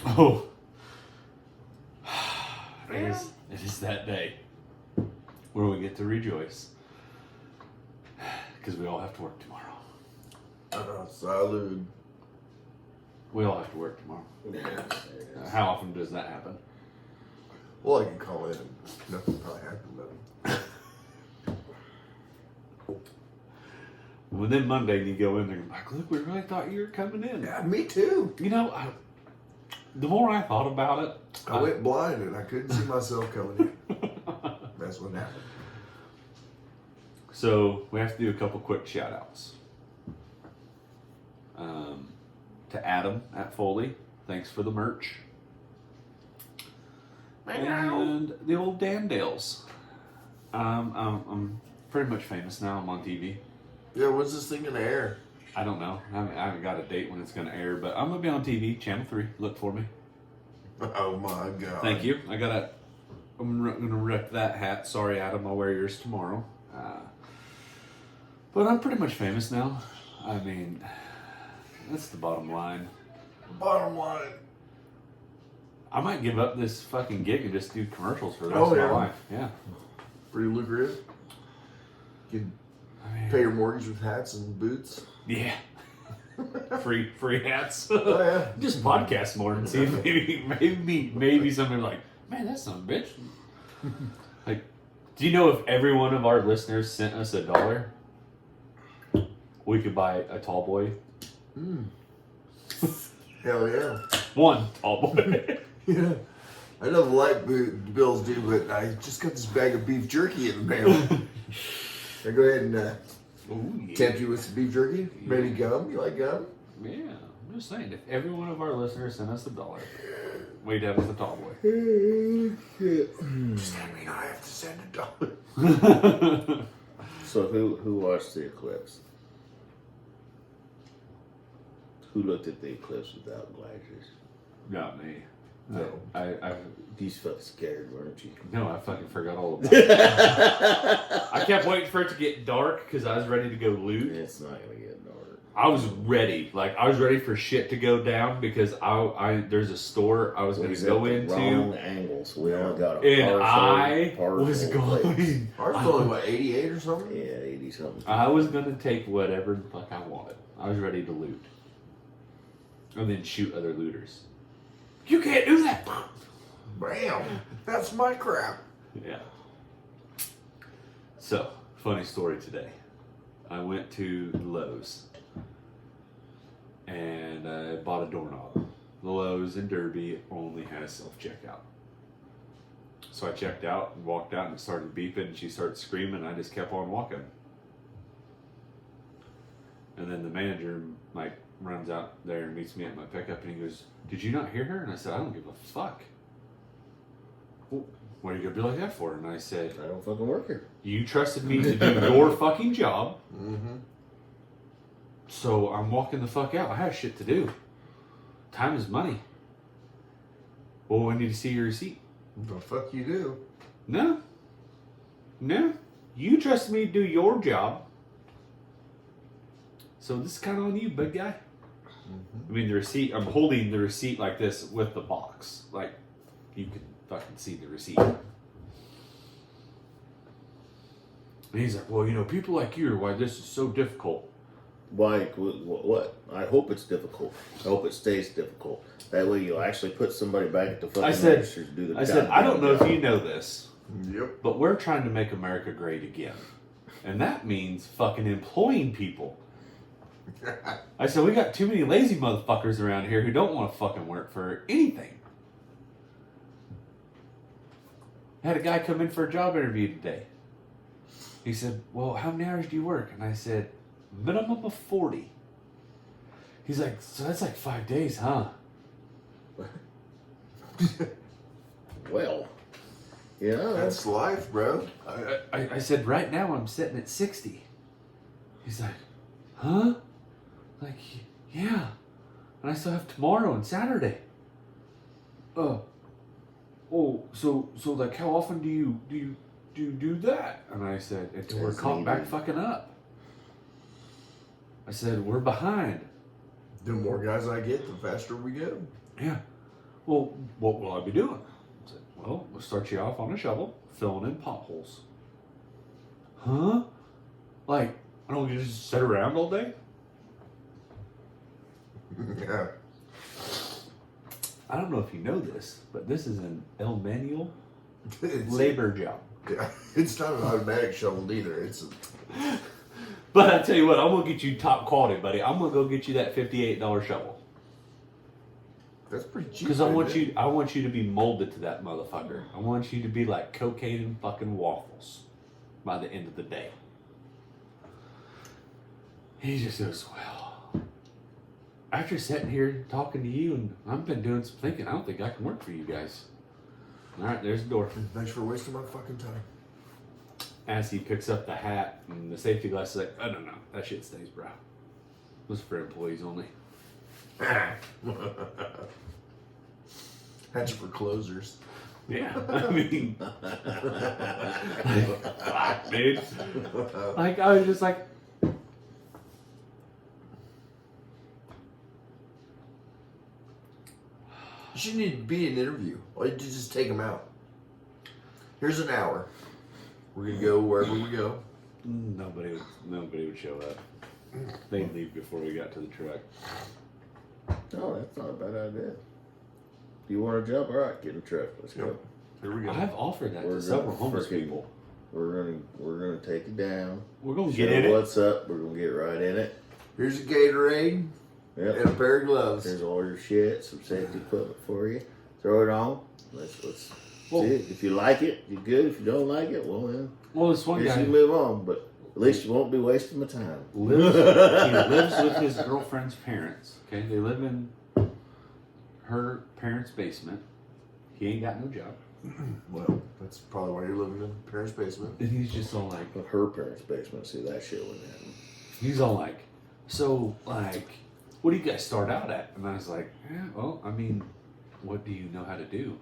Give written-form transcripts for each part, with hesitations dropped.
Oh. It is that day where we get to rejoice. Because we all have to work tomorrow. Salud. We all have to work tomorrow. Yes. How often does that happen? Well, I can call in and nothing probably happened, but Well, then Monday you go in there and like, look, we really thought you were coming in. yeah, me too. You know, the more I thought about it, I went blind and I couldn't see myself coming in. That's what happened. So we have to do a couple quick shout outs. To Adam at Foley, thanks for the merch. And the old Dandales. I'm pretty much famous now. I'm on TV. Yeah, when's this thing gonna air? I don't know. I haven't got a date when it's going to air, but I'm going to be on TV, Channel 3. Look for me. Oh my God. Thank you. I'm going to wreck that hat. Sorry, Adam. I'll wear yours tomorrow. But I'm pretty much famous now. I mean, that's the bottom line. Bottom line. I might give up this fucking gig and just do commercials for the rest of my life. Yeah. Pretty lucrative. You can pay your mortgage with hats and boots. Yeah. free hats. Oh, yeah. Just podcast more and see if maybe somebody like, man, that's some bitch. Like, do you know if every one of our listeners sent us $1, we could buy a tall boy? Hell yeah. One tall boy. Yeah. I know the light bills do, but I just got this bag of beef jerky in the mail. I go ahead and Ooh, yeah. tempt you with some beef jerky. Maybe gum. You like gum? Yeah, I'm just saying, if every one of our listeners sent us $1, we'd have us a tall boy. Does that mean I have to send $1? So who watched the eclipse? Who looked at the eclipse without glasses? Not me. No. I He's fucking scared, weren't you? no, I fucking forgot all about it. I kept waiting for it to get dark because I was ready to go loot. It's not gonna get dark. I was ready. Like, I was ready for shit to go down because I there's a store I was going to go into. Wrong angle, so we only got a And I partial was place. going. Ours was only, what, 88 or something? Yeah, 80 something. I was going to take whatever the fuck I wanted. I was ready to loot. And then shoot other looters. You can't do that! Bam! That's my crap. Yeah. So, funny story today. I went to Lowe's and I bought a doorknob. The Lowe's in Derby only has self-checkout. So I checked out and walked out and it started beeping and she started screaming and I just kept on walking. And then the manager runs out there and meets me at my pickup and he goes, "Did you not hear her?" And I said, "I don't give a fuck." "Well, what are you going to be like that for?" And I said, I don't fucking work here. "You trusted me to do your fucking job, Mm-hmm. so I'm walking the fuck out. I have shit to do. Time is money." "Well, I need to see your receipt." The fuck you do? No. You trusted me to do your job. So this is kind of on you, big guy. I mean, the receipt, I'm holding the receipt like this with the box. Like, you can fucking see the receipt. And he's like, "Well, people like you are why this is so difficult." Why? What? I hope it's difficult. I hope it stays difficult. That way you'll actually put somebody back at the fucking register to do the I said, "I don't know if you know this, Yep. but we're trying to make America great again. And that means fucking employing people." I said, "We got too many lazy motherfuckers around here who don't want to fucking work for anything." I had a guy come in for a job interview today. He said, "Well, how many hours do you work?" And I said, "Minimum of 40. He's like, "So that's like 5 days, huh?" Well, yeah, That's life, bro. I said, "Right now I'm sitting at 60. He's like, "Huh?" Like, "Yeah. And I still have tomorrow and Saturday." Oh, so like how often do you do that? And I said, "Until we're caught back fucking up." I said, "We're behind." The more guys I get, the faster we go. Yeah. well, what will I be doing? I said, well, we'll start you off on a shovel, filling in potholes. Huh? Like, I don't get to just sit around all day? Yeah. I don't know if you know this, but this is an El manual It's, labor job. yeah, it's not an automatic shovel either. It's But I tell you what, I'm gonna get you top quality, buddy. I'm gonna go get you that $58 shovel that's pretty cheap. because I want isn't it? you. I want you to be molded to that motherfucker. I want you to be like cocaine and fucking waffles by the end of the day. He just goes, well, after sitting here talking to you, and I've been doing some thinking, I don't think I can work for you guys. All right, there's the door. Thanks for wasting my fucking time. As he picks up the hat and the safety glasses, like, oh, no, that shit stays, bro. It was for employees only. That's for closers. Yeah, I mean, fuck, dude. Like, I was just like, You shouldn't need to be an interview. All you do is just take them out. Here's an hour. We're gonna go wherever we go. nobody would show up. They'd leave before we got to the truck. No, that's not a bad idea. If you want a job, all right, get in the truck. Let's go. Here we go. I've offered that We're to several gonna homeless frickin' people. We're gonna take you down. We're gonna Show get in it. what's up. We're gonna get right in it. Here's a Gatorade and a Yep. pair of gloves. Here's all your shit, some safety equipment for you. Throw it on. Let's Well- see it. If you like it, you're good. If you don't like it, well then, Well, this one guess guy you move on. But at least you won't be wasting my time. lives. He lives with his girlfriend's parents. Okay, they live in her parents' basement. He ain't got no job, Well, that's probably why you're living in parents' basement. and he's just all like, But her parents' basement, see that shit wouldn't happen. he's all like, so like, what do you guys start out at? And I was like, yeah, well, I mean, what do you know how to do?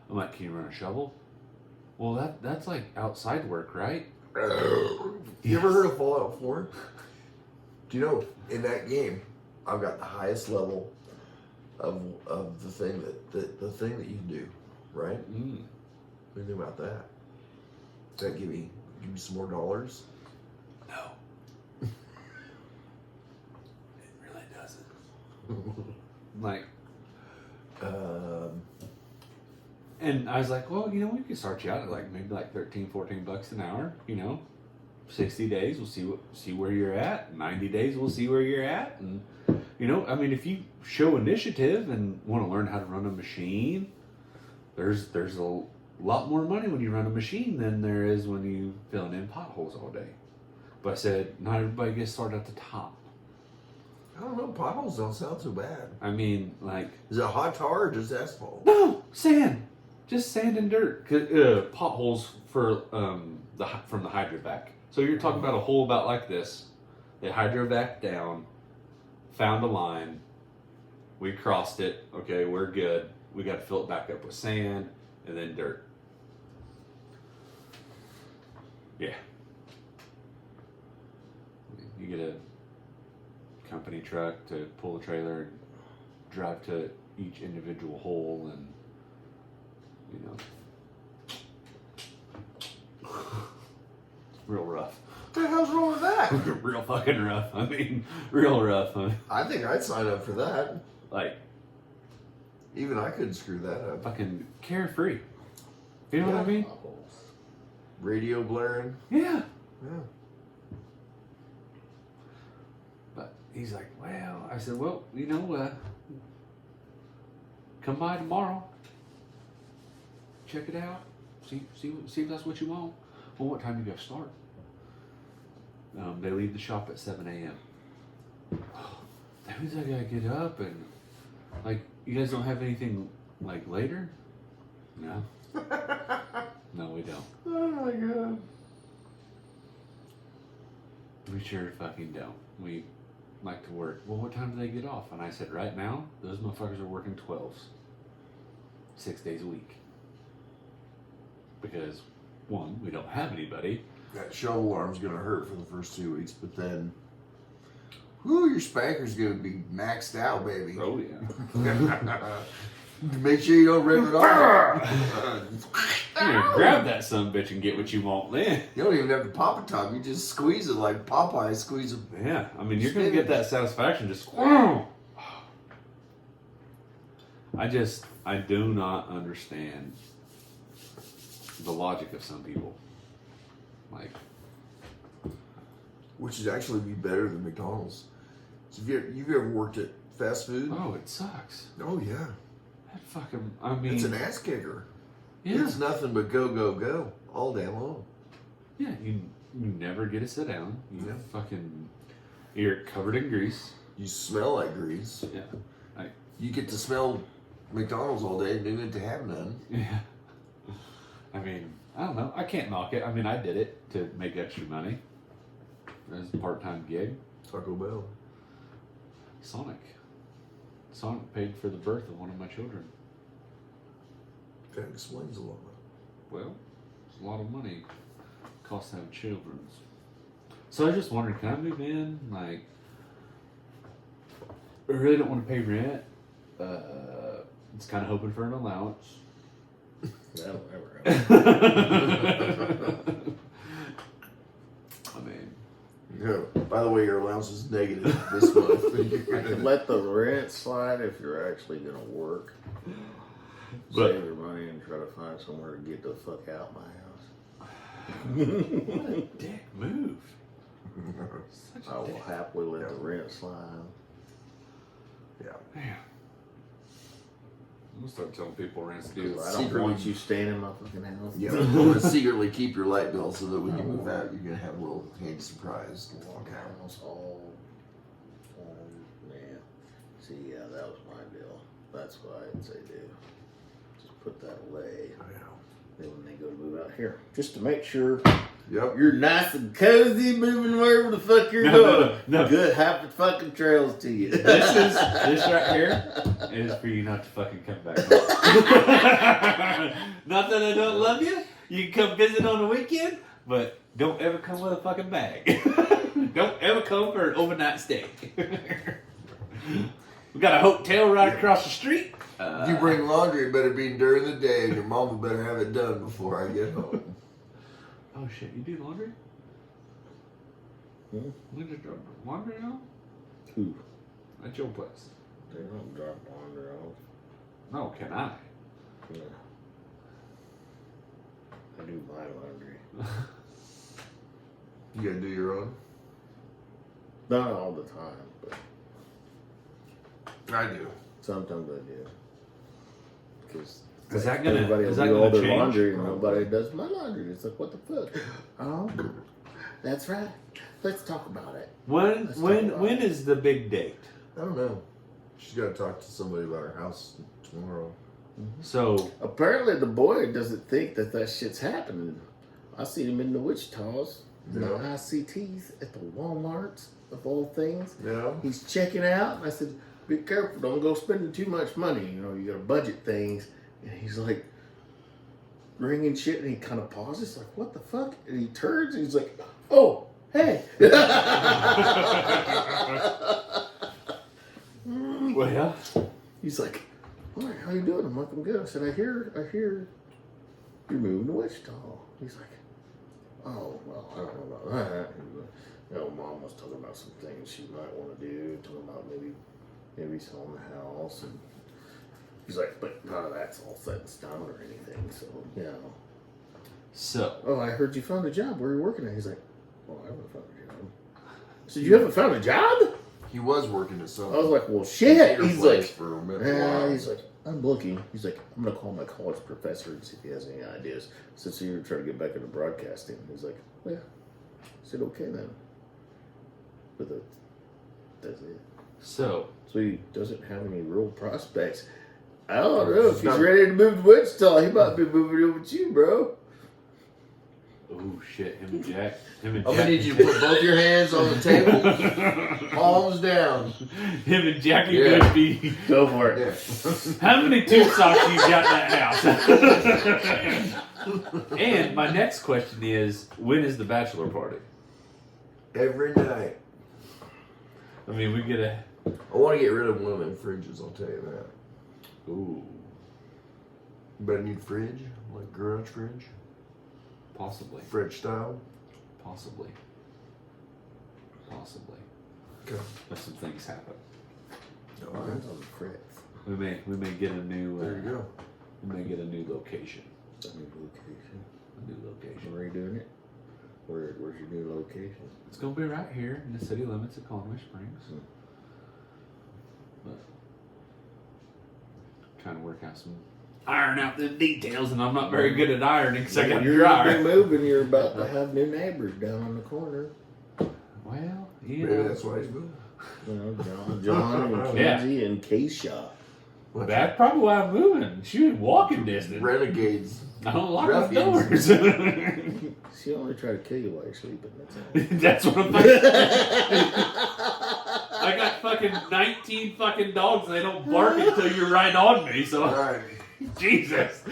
I'm like, can you run a shovel? Well, that's like outside work, right? You ever heard of Fallout 4? Do you know in that game, I've got the highest level of the thing the thing that you can do, right? Mm. What do you think about that? Does that give me some more dollars? No. It really doesn't. Like, and I was like, well, you know, we could start you out at like maybe like $13-14 an hour, you know. 60 days, we'll see where you're at. 90 days, we'll see where you're at. And, you know, I mean, if you show initiative and want to learn how to run a machine, there's a lot more money when you run a machine than there is when you filling in potholes all day. But I said, not everybody gets started at the top. I don't know. Potholes don't sound so bad. I mean, like, Is it hot tar or just asphalt? no, sand. Just sand and dirt. Potholes for from the hydrovac. So you're talking about a hole about like this. They hydrovac down, found a line. We crossed it. Okay, we're good. We got to fill it back up with sand and then dirt. Yeah. You get a company truck to pull the trailer and drive to each individual hole, and you know, real rough. What the hell's wrong with that? Real fucking rough. I mean, real rough. I think I'd sign up for that. Like, Even I couldn't screw that up. fucking carefree. You know what I mean? Radio blaring. Yeah. Yeah. But he's like, well, I said, well, you know, come by tomorrow. Check it out. See if that's what you want. Well, what time do you got to start? They leave the shop at 7 a.m. That means I gotta get up and, like, you guys don't have anything, like, later? No. No, we don't. Oh my god. We sure fucking don't. We like to work. Well, what time do they get off? And I said, right now, those motherfuckers are working 12s. 6 days a week. Because, one, we don't have anybody. That shovel arm's gonna hurt for the first 2 weeks, but then Whoo, your spanker's gonna be maxed out, baby. Oh yeah. Make sure you don't rip it off. You're gonna grab that son bitch and get what you want then. You don't even have to pop a top. You just squeeze it like Popeye squeeze a. Yeah, I mean, you're gonna get that satisfaction just. I do not understand the logic of some people. Like, Which would actually be better than McDonald's. So you've ever worked at fast food? oh, it sucks. Oh yeah. That fucking, I mean, It's an ass kicker. yeah, It's nothing but go, go, go all day long. yeah. You never get to sit down. You Yeah. fucking, you're covered in grease. You smell like grease. Yeah, You get to smell McDonald's all day and you get to have none. yeah. I mean, I don't know. I can't knock it. I mean, I did it to make extra money. As a part-time gig. Taco Bell. Sonic paid for the birth of one of my children. That explains a lot. Well, it's a lot of money. Costs to have children. So I was just wondering, can I move in? Like, I really don't want to pay rent. It's kind of hoping for an allowance. That'll never happen. I mean, Yeah. By the way, your allowance is negative this month. I could let the rent slide if you're actually gonna work. But- Save your money and try to find somewhere to get the fuck out my house. what a dick move. Such I a will dick. happily let the rent slide. Yeah. Man. I'm gonna start telling people rent's due. I don't want you staying in my fucking house. Yeah, I'm going to secretly keep your light bill so that when you move out, you're going to have a little handy surprise. Walk house all man. See, yeah, that was my deal. That's why I'd say do. Just put that away. Then when they go to move out here, just to make sure Yep. you're nice and cozy, moving wherever the fuck you're going. No. Good, happy fucking trails to you. This right here is for you not to fucking come back. Not that I don't love you. You can come visit on the weekend, but don't ever come with a fucking bag. Don't ever come for an overnight stay. We got a hotel right across the street. If you bring laundry, it better be during the day, and your mama better have it done before I get home. Oh shit, you do laundry? Hmm? When did you drop laundry off? Who? At your place? They don't drop laundry off. No, can I? No. I do my laundry. You got to do your own? Not all the time, but I do. sometimes I do. Because Is that gonna- everybody is will that do gonna all their change? laundry and nobody does my laundry. It's like, what the fuck? Oh, that's right. Let's talk about it. When Let's when talk about when it. is the big date? I don't know. She's got to talk to somebody about her house tomorrow. So Apparently, the boy doesn't think that shit's happening. I seen him in the Wichitas, in the Yeah. ICTs, at the Walmarts, of all things. Yeah. He's checking out, and I said, "Be careful! Don't go spending too much money. You know, you got to budget things." And he's like, ringing shit, and he kind of pauses, like, "What the fuck?" And he turns, and he's like, "Oh, hey." well, He's like, "All right, how you doing?" I'm like, "I'm good." I said, I hear you're moving to Wichita." He's like, "Oh, well, I don't know about that." He's like, you know, Mom was talking about some things she might want to do, talking about maybe selling the house, and he's like, "But none of that's all set in stone or anything, so, you know." so "Oh, I heard you found a job. Where are you working at?" He's like, "Well, I haven't found a job." I said, "You haven't found a job?" He was working at I some was like, "Well, shit." computer He's place like, for a minute. "Yeah." He's like, "I'm looking." He's like, "I'm gonna call my college professor and see if he has any ideas." I said, "So you're trying to get back into broadcasting?" He's like, "Well, yeah." I said, "Okay then." But that's it. so So he doesn't have any real prospects. I don't know if he's Not- ready to move to Wichita. He might be moving in with you, bro. oh shit, him and Jack. I'm going to need you to put both your hands on the table, palms down. Him and Jackie Yeah. would be. Go for it. Yeah. How many tube socks you got in that house? And my next question is, when is the bachelor party? Every night. I mean, we get a. I want to get rid of one of them fridges. I'll tell you that. Ooh, But I need fridge, like garage fridge, possibly. French style. Possibly. Okay. If some things happen. Mine's on the fritz. We may get a new. There you go. We may get a new location. A new location. A new location. Where are you doing it? Where's your new location? It's gonna be right here in the city limits of Conway Springs. Hmm. But trying to work out some iron out the details, and I'm not very good at ironing because I got You're dry. moving. You're about to have new neighbors down on the corner. Well, Maybe yeah. that's why he's moving. You know, John and Yeah. Kenzie and Keisha. That's probably why I'm moving. Shoot, walking distance. Renegades. I don't lock my Ruffians. doors. She only tried to kill you while you're sleeping. That's all. That's what I'm thinking. I got fucking 19 fucking dogs and they don't bark until you're right on me, so All right. Jesus.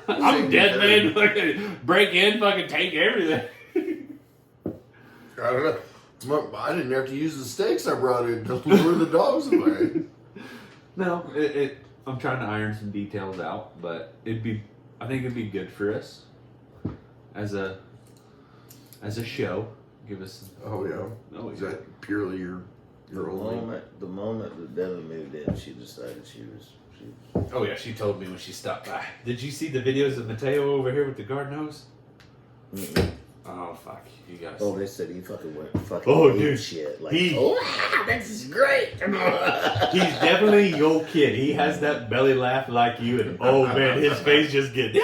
I'm dead man. Fucking break in, fucking take everything. I don't know. I didn't have to use the stakes I brought in to lure the dogs away. No, I'm trying to iron some details out, but I think it'd be good for us as a show. Give us. Oh yeah. Oh, Is that purely your only? The moment that Devin moved in, she decided she was. Oh yeah, she told me when she stopped by. Did you see the videos of Mateo over here with the garden hose? Mm-mm. Oh fuck, you guys. Oh, they said he fucking went fucking Oh, ape dude. shit. Like, He- wow, this is great. He's definitely your kid. He has that belly laugh like you, and oh man, his face just gets.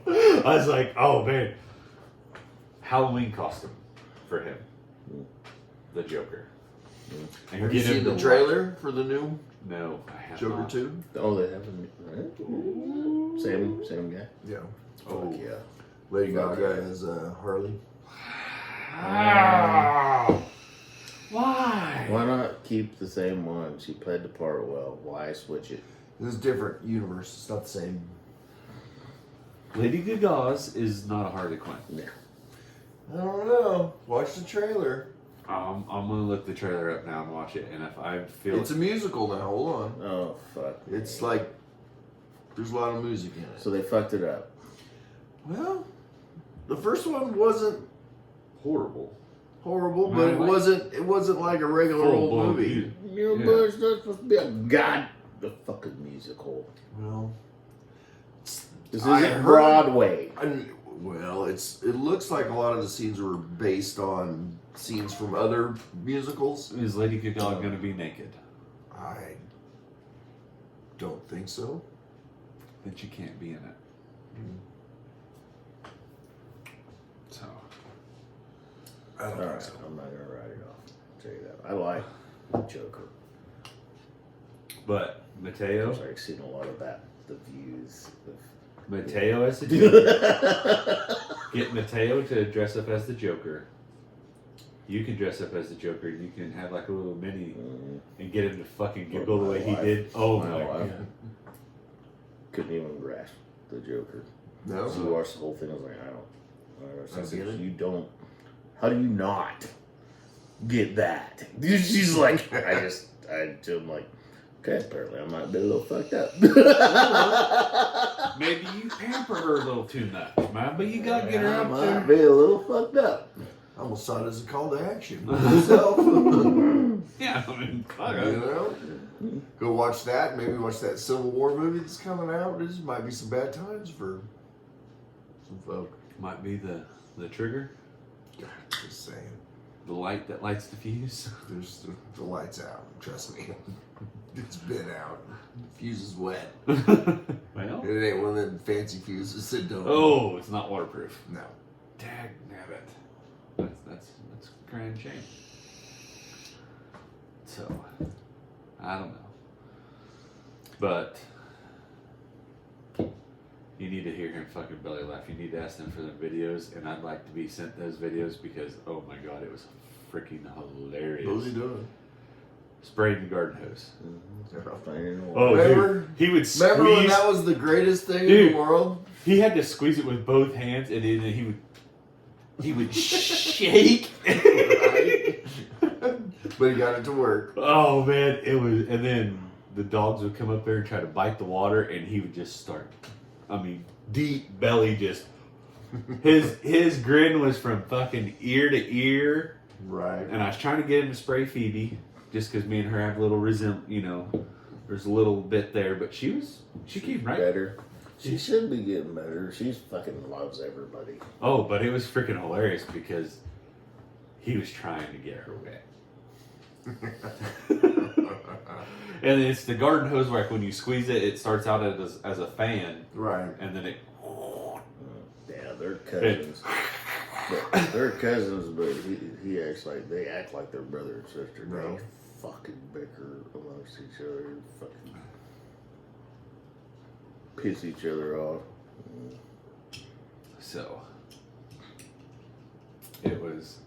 I was like, oh man, Halloween costume for him, the Joker. And Have you get him seen the to- trailer for the new No, I have Joker not. 2? Oh, they haven't. Right? Same guy. Yeah. Oh Fuck yeah. Lady Fuck Gaga yeah. as Harley. Ah, why? Why not keep the same one? She played the part well. Why switch it? This is a different universe. It's not the same. Lady Gaga's is not a Harley Quinn. Yeah. I don't know. Watch the trailer. I'm gonna look the trailer up now and watch it, and if I feel It's a musical now. Hold on. Oh fuck. It's like there's a lot of music in it. So they fucked it up. Well, the first one wasn't horrible. horrible, Man, but it like- wasn't like a regular old Full-blown movie. music. You know, Yeah. but it's not supposed to be a the fucking musical. Well, This I isn't heard- Broadway. well, it looks like a lot of the scenes were based on scenes from other musicals. Is Lady Gaga gonna be naked? I don't think so. Then she can't be in it. So I don't All think right, so. I'm not gonna write it off. I'll tell you that. I like the Joker. but Mateo, I've seen a lot of that. The views. Mateo as the Joker. Get Mateo to dress up as the Joker. You can dress up as the Joker. And you can have like a little mini and get him to fucking giggle the way he did. Oh my god! Couldn't even grasp the Joker. No. So you watched the whole thing. I was like, I I said, get it. you don't. How do you not get that? She's like, I'm like, okay, apparently I might be a little fucked up. Maybe you pamper her a little too much, man. But you gotta get her I up might there. be a little fucked up. I almost saw it as a call to action myself. Yeah, I mean, fuck You it. know? Go watch that. Maybe watch that Civil War movie that's coming out. This might be some bad times for some folk. Might be the trigger, Just saying. the light that lights the fuse. There's the lights out. Trust me. It's been out. The fuse is wet. Well, It ain't one of them fancy fuses that don't. oh, it's not waterproof. No. Dag nabbit. That's a grand shame. So, I don't know. But you need to hear him fucking belly laugh. You need to ask them for the videos, and I'd like to be sent those videos because, oh my god, it was freaking hilarious. What was he doing? Spraying the garden hose. Oh, Remember? dude, he would Remember when squeeze. that was the greatest thing in Dude. the world? He had to squeeze it with both hands, and then he would shake. But he got it to work. Oh man, it was, and then the dogs would come up there and try to bite the water, and he would just start. I mean, deep belly, just his grin was from fucking ear to ear. Right. And I was trying to get him to spray Phoebe, just because me and her have a little there's a little bit there, but she came right. Better. She should be getting better. She's fucking loves everybody. Oh, but it was freaking hilarious because he was trying to get her wet. And it's the garden hose where, like, when you squeeze it, it starts out as a fan, Right. and then it. Yeah, they're cousins. But they're cousins, but he acts like they act like they're brother and sister. Right. They fucking bicker amongst each other, fucking piss each other off. So it was.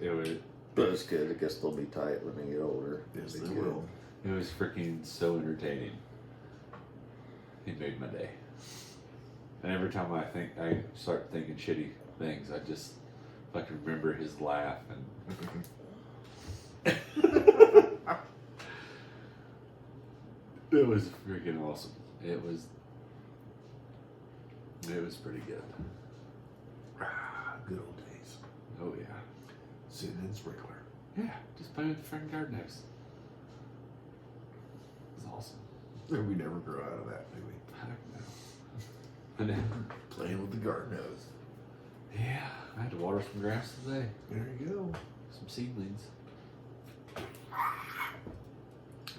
But it's good. I guess they'll be tight when they get older. Yes, Be they good. will. It was freaking so entertaining. It made my day. And every time I start thinking shitty things, I just fucking remember his laugh and it was freaking awesome. It was pretty good. Good old days. Oh yeah. Sitting in sprinkler. Yeah, just playing with the front garden hose. It was awesome. We never grow out of that, do we? Heck no. And then, Playing with the garden hose. yeah, I had to water some grass today. There you go. Some seedlings.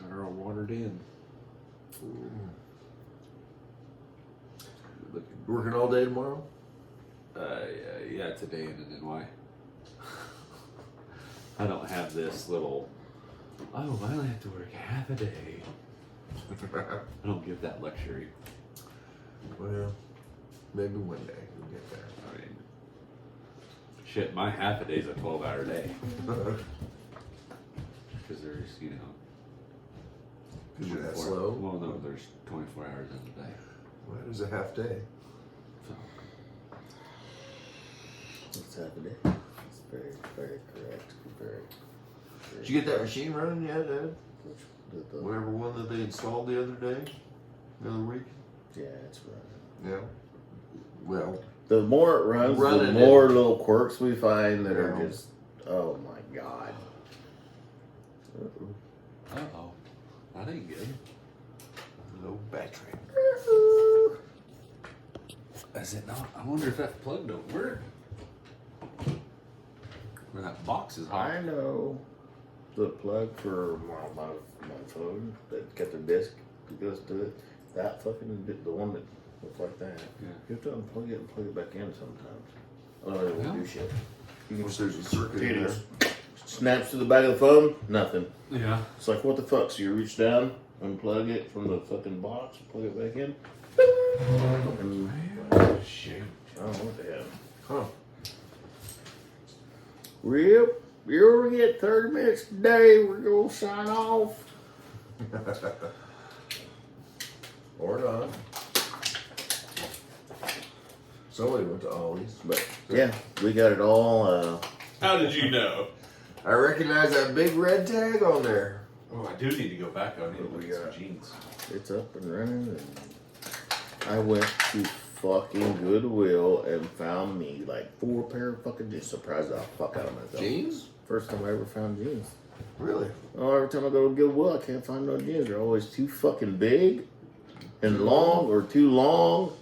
They're all watered in. Looking. Working all day tomorrow? Yeah, today and then why? I don't have this little. Oh, I only have to work half a day. I don't give that luxury. Well, maybe one day we'll get there. I mean, shit, my half a day's a 12-hour day. Because there's, Because you're that 24 slow? Well, no, there's 24 hours in the day. Well, there's a half day. So, What's happening? It's very, very correct. Very. Did you get that machine running yet, Ed? The, Whatever one that they installed the other day? The other week? yeah, it's running. Yeah. Well, The more it runs, the Running more it. little quirks we find that are Yeah. just, oh my god. uh-oh. That ain't good. low battery. Is it not? I wonder if that plug don't work. Or that box is hot. I know the plug for my phone that got the disc that goes to it. That fucking the one that looks like that. Yeah. You have to unplug it and plug it back in sometimes. Oh, it won't Yeah. do shit. You can Wish there's a circuit in it there. just snaps to the back of the phone. Nothing. Yeah. It's like what the fuck? So you reach down, unplug it from the fucking box, plug it back in. And Shoot. I don't know what they have. Huh. Rip, you ever get 30 minutes a day, we're gonna sign off. Or not. Somebody went to Ollie's. But yeah, we got it all. How did you know? I recognize that big red tag on there. Oh, I do need to go back. I need to What look we at some got? jeans. It's up and running. And I went to fucking Goodwill and found me like 4 pair of fucking jeans. Surprised the fuck out of myself. Jeans? First time I ever found jeans. Really? Oh, every time I go to Goodwill, I can't find no jeans. They're always too fucking big and long, or too long,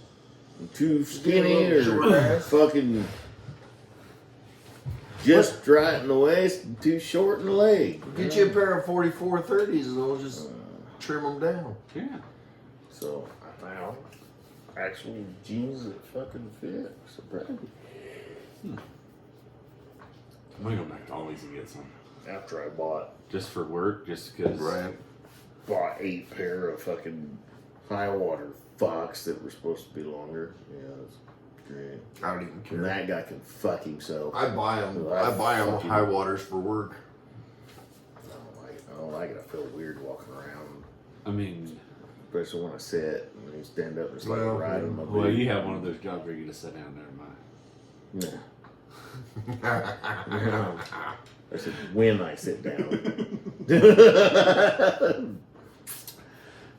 and too skinny, or Short ass. fucking just right in the waist and too short in the leg. Get you a pair of 4430s and we'll just trim them down. Yeah. So I found actual jeans that fucking fit. Surprised. I'm gonna go back to Ollie's and get some. After I bought Just for work, just because. bought 8 pair of fucking high water Fox that were supposed to be longer. Yeah, it's great. I don't even care. And that guy can fuck himself. I buy them. Well, I buy them fucking- high waters for work. I don't like it. I feel weird walking around, I mean, especially when I sit and you stand up and it's like Well, riding my well, boot. you have one of those jobs where you get to sit down there, mind. Yeah. I said when I sit down.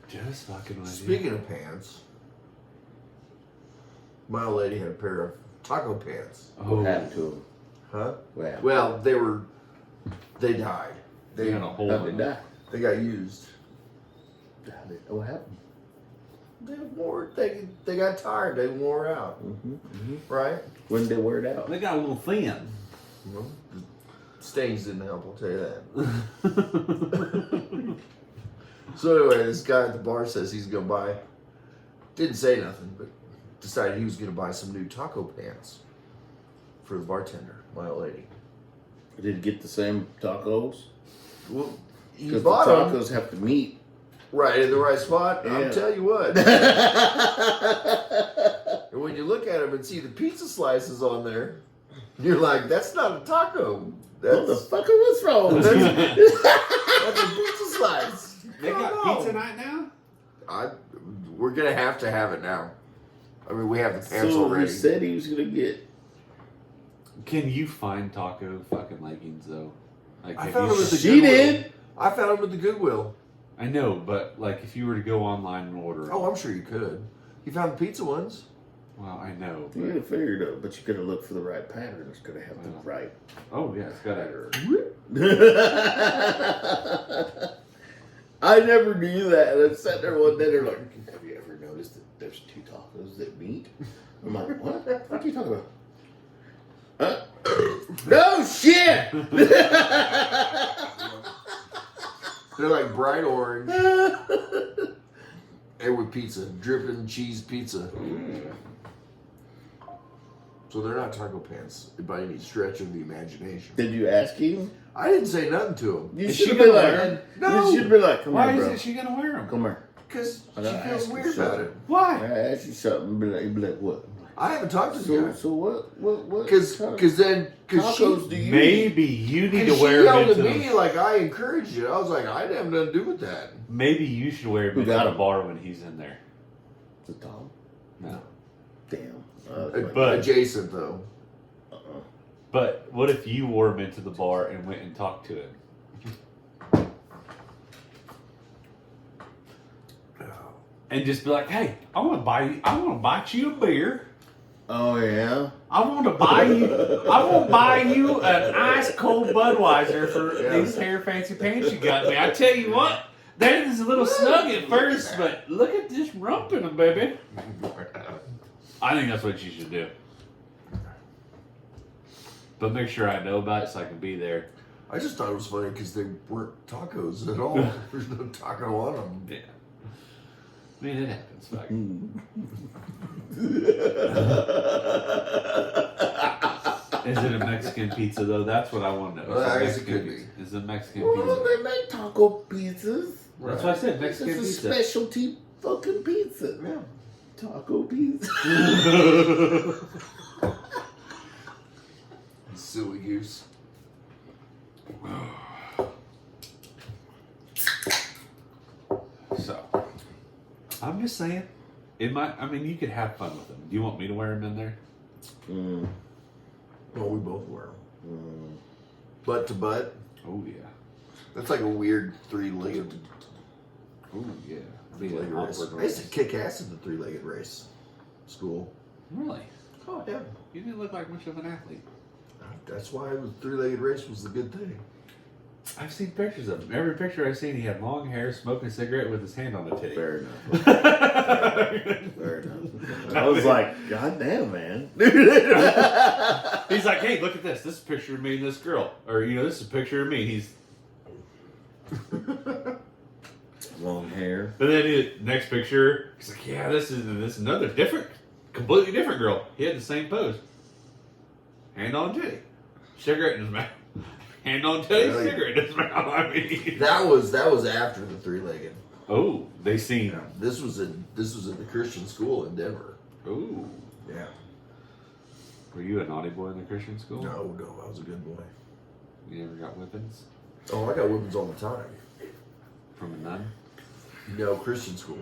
Just fucking with you. Speaking of pants, my old lady had a pair of taco pants. Oh, What happened to him? Huh? What happened? Well, they died. they got a hole How'd in they them. die? They got used. What happened? They got tired. They wore out. Right? When did they wear it out? They got a little thin. Well, the stains didn't help. I'll tell you that. So anyway, this guy at the bar says he's gonna buy. Didn't say nothing, but decided he was gonna buy some new taco pants for the bartender, my old lady. Did he get the same tacos? Well, he Because the bought them tacos have to meet. right in the right spot. Yeah. I'll tell you what. And when you look at them and see the pizza slices on there, you're like, "That's not a taco. What the That's fuck was wrong? that's a pizza slice." They Come got on. pizza night now? We're gonna have to have it now. I mean, we have the pants So he already. said he was gonna get. Can you find taco fucking leggings though? Like, I have found you them at the She Goodwill. did. I found them at the Goodwill. I know, but like if you were to go online and order 'em- Oh, I'm sure you could. You found the pizza ones. well, I know. You gotta figure it out, but you gotta look for the right pattern. It's gonna have the Well. right Oh yeah, it's got a pattern. I never knew that. And I sat there one day. They're like, "Have you ever noticed that there's two tacos that meet?" I'm like, "What? What are you talking about?" Huh? No shit. They're like bright orange and with pizza, dripping cheese pizza. So they're not taco pants by any stretch of the imagination. Did you ask him? I didn't say nothing to him You Is should she have been gonna like, wear 'em? No. You should have been like, "Come Why here, bro. isn't she gonna wear them? Come here." because I she gotta feels ask you weird about something. it. Why? I asked you something. You'd be like, "What?" I haven't talked to the So, guy so what? because kind of because tacos do you eat? Maybe you need to Because she wear them yelled into at me like I encouraged it. I was like, I didn't have nothing to do with that. Maybe you should wear them Who into got the 'em? bar when he's in there. The Tom? No. Damn. But- Adjacent though. But what if you wore him into the bar and went and talked to him? And just be like, "Hey, I want to buy you a beer. Oh yeah. I want to buy you an ice cold Budweiser for these hair fancy pants you got me. I tell you what, that is a little snug at first, but look at this rump in them, baby." I think that's what you should do. But make sure I know about it so I can be there. I just thought it was funny because they weren't tacos at all. There's no taco on them. Yeah. I mean, it happens. Fuck. Is it a Mexican pizza though? That's what I want to know. Well, Is it I guess it Mexican could pizza? Is it Mexican Well, pizza? they make taco pizzas. That's what I said. Mexican It's a pizza. specialty fucking pizza. Yeah. Taco pizza. Silly goose. So, I'm just saying, it might. I mean, you could have fun with them. Do you want me to wear them in there? Mm, Well, we both wear them. mm. Butt to butt. Oh yeah. That's like a weird three-legged Oh yeah. Be leg an race. awkward I used to race. kick ass in the three-legged race. School. Really? Oh yeah. You didn't look like much of an athlete. That's why the three-legged race was the good thing. I've seen pictures of him. Every picture I've seen, he had long hair, smoking a cigarette with his hand on the titty. Fair enough. He's Fair enough. I was like, God damn, man. like, "Hey, look at this. This is a picture of me and this girl." Or, this is a picture of me. He's. Long hair. And then next picture, he's like, "Yeah, this is another completely different girl." He had the same pose. Hand on titty. Cigarette in his mouth. Hand on titty, Really? cigarette in his mouth. I mean. That was after the three-legged. Oh, they seen. Yeah. This was at the Christian school in Denver. Ooh. Yeah. Were you a naughty boy in the Christian school? No, I was a good boy. You never got whippings Oh, I got whippings all the time. from a nun? No, Christian school.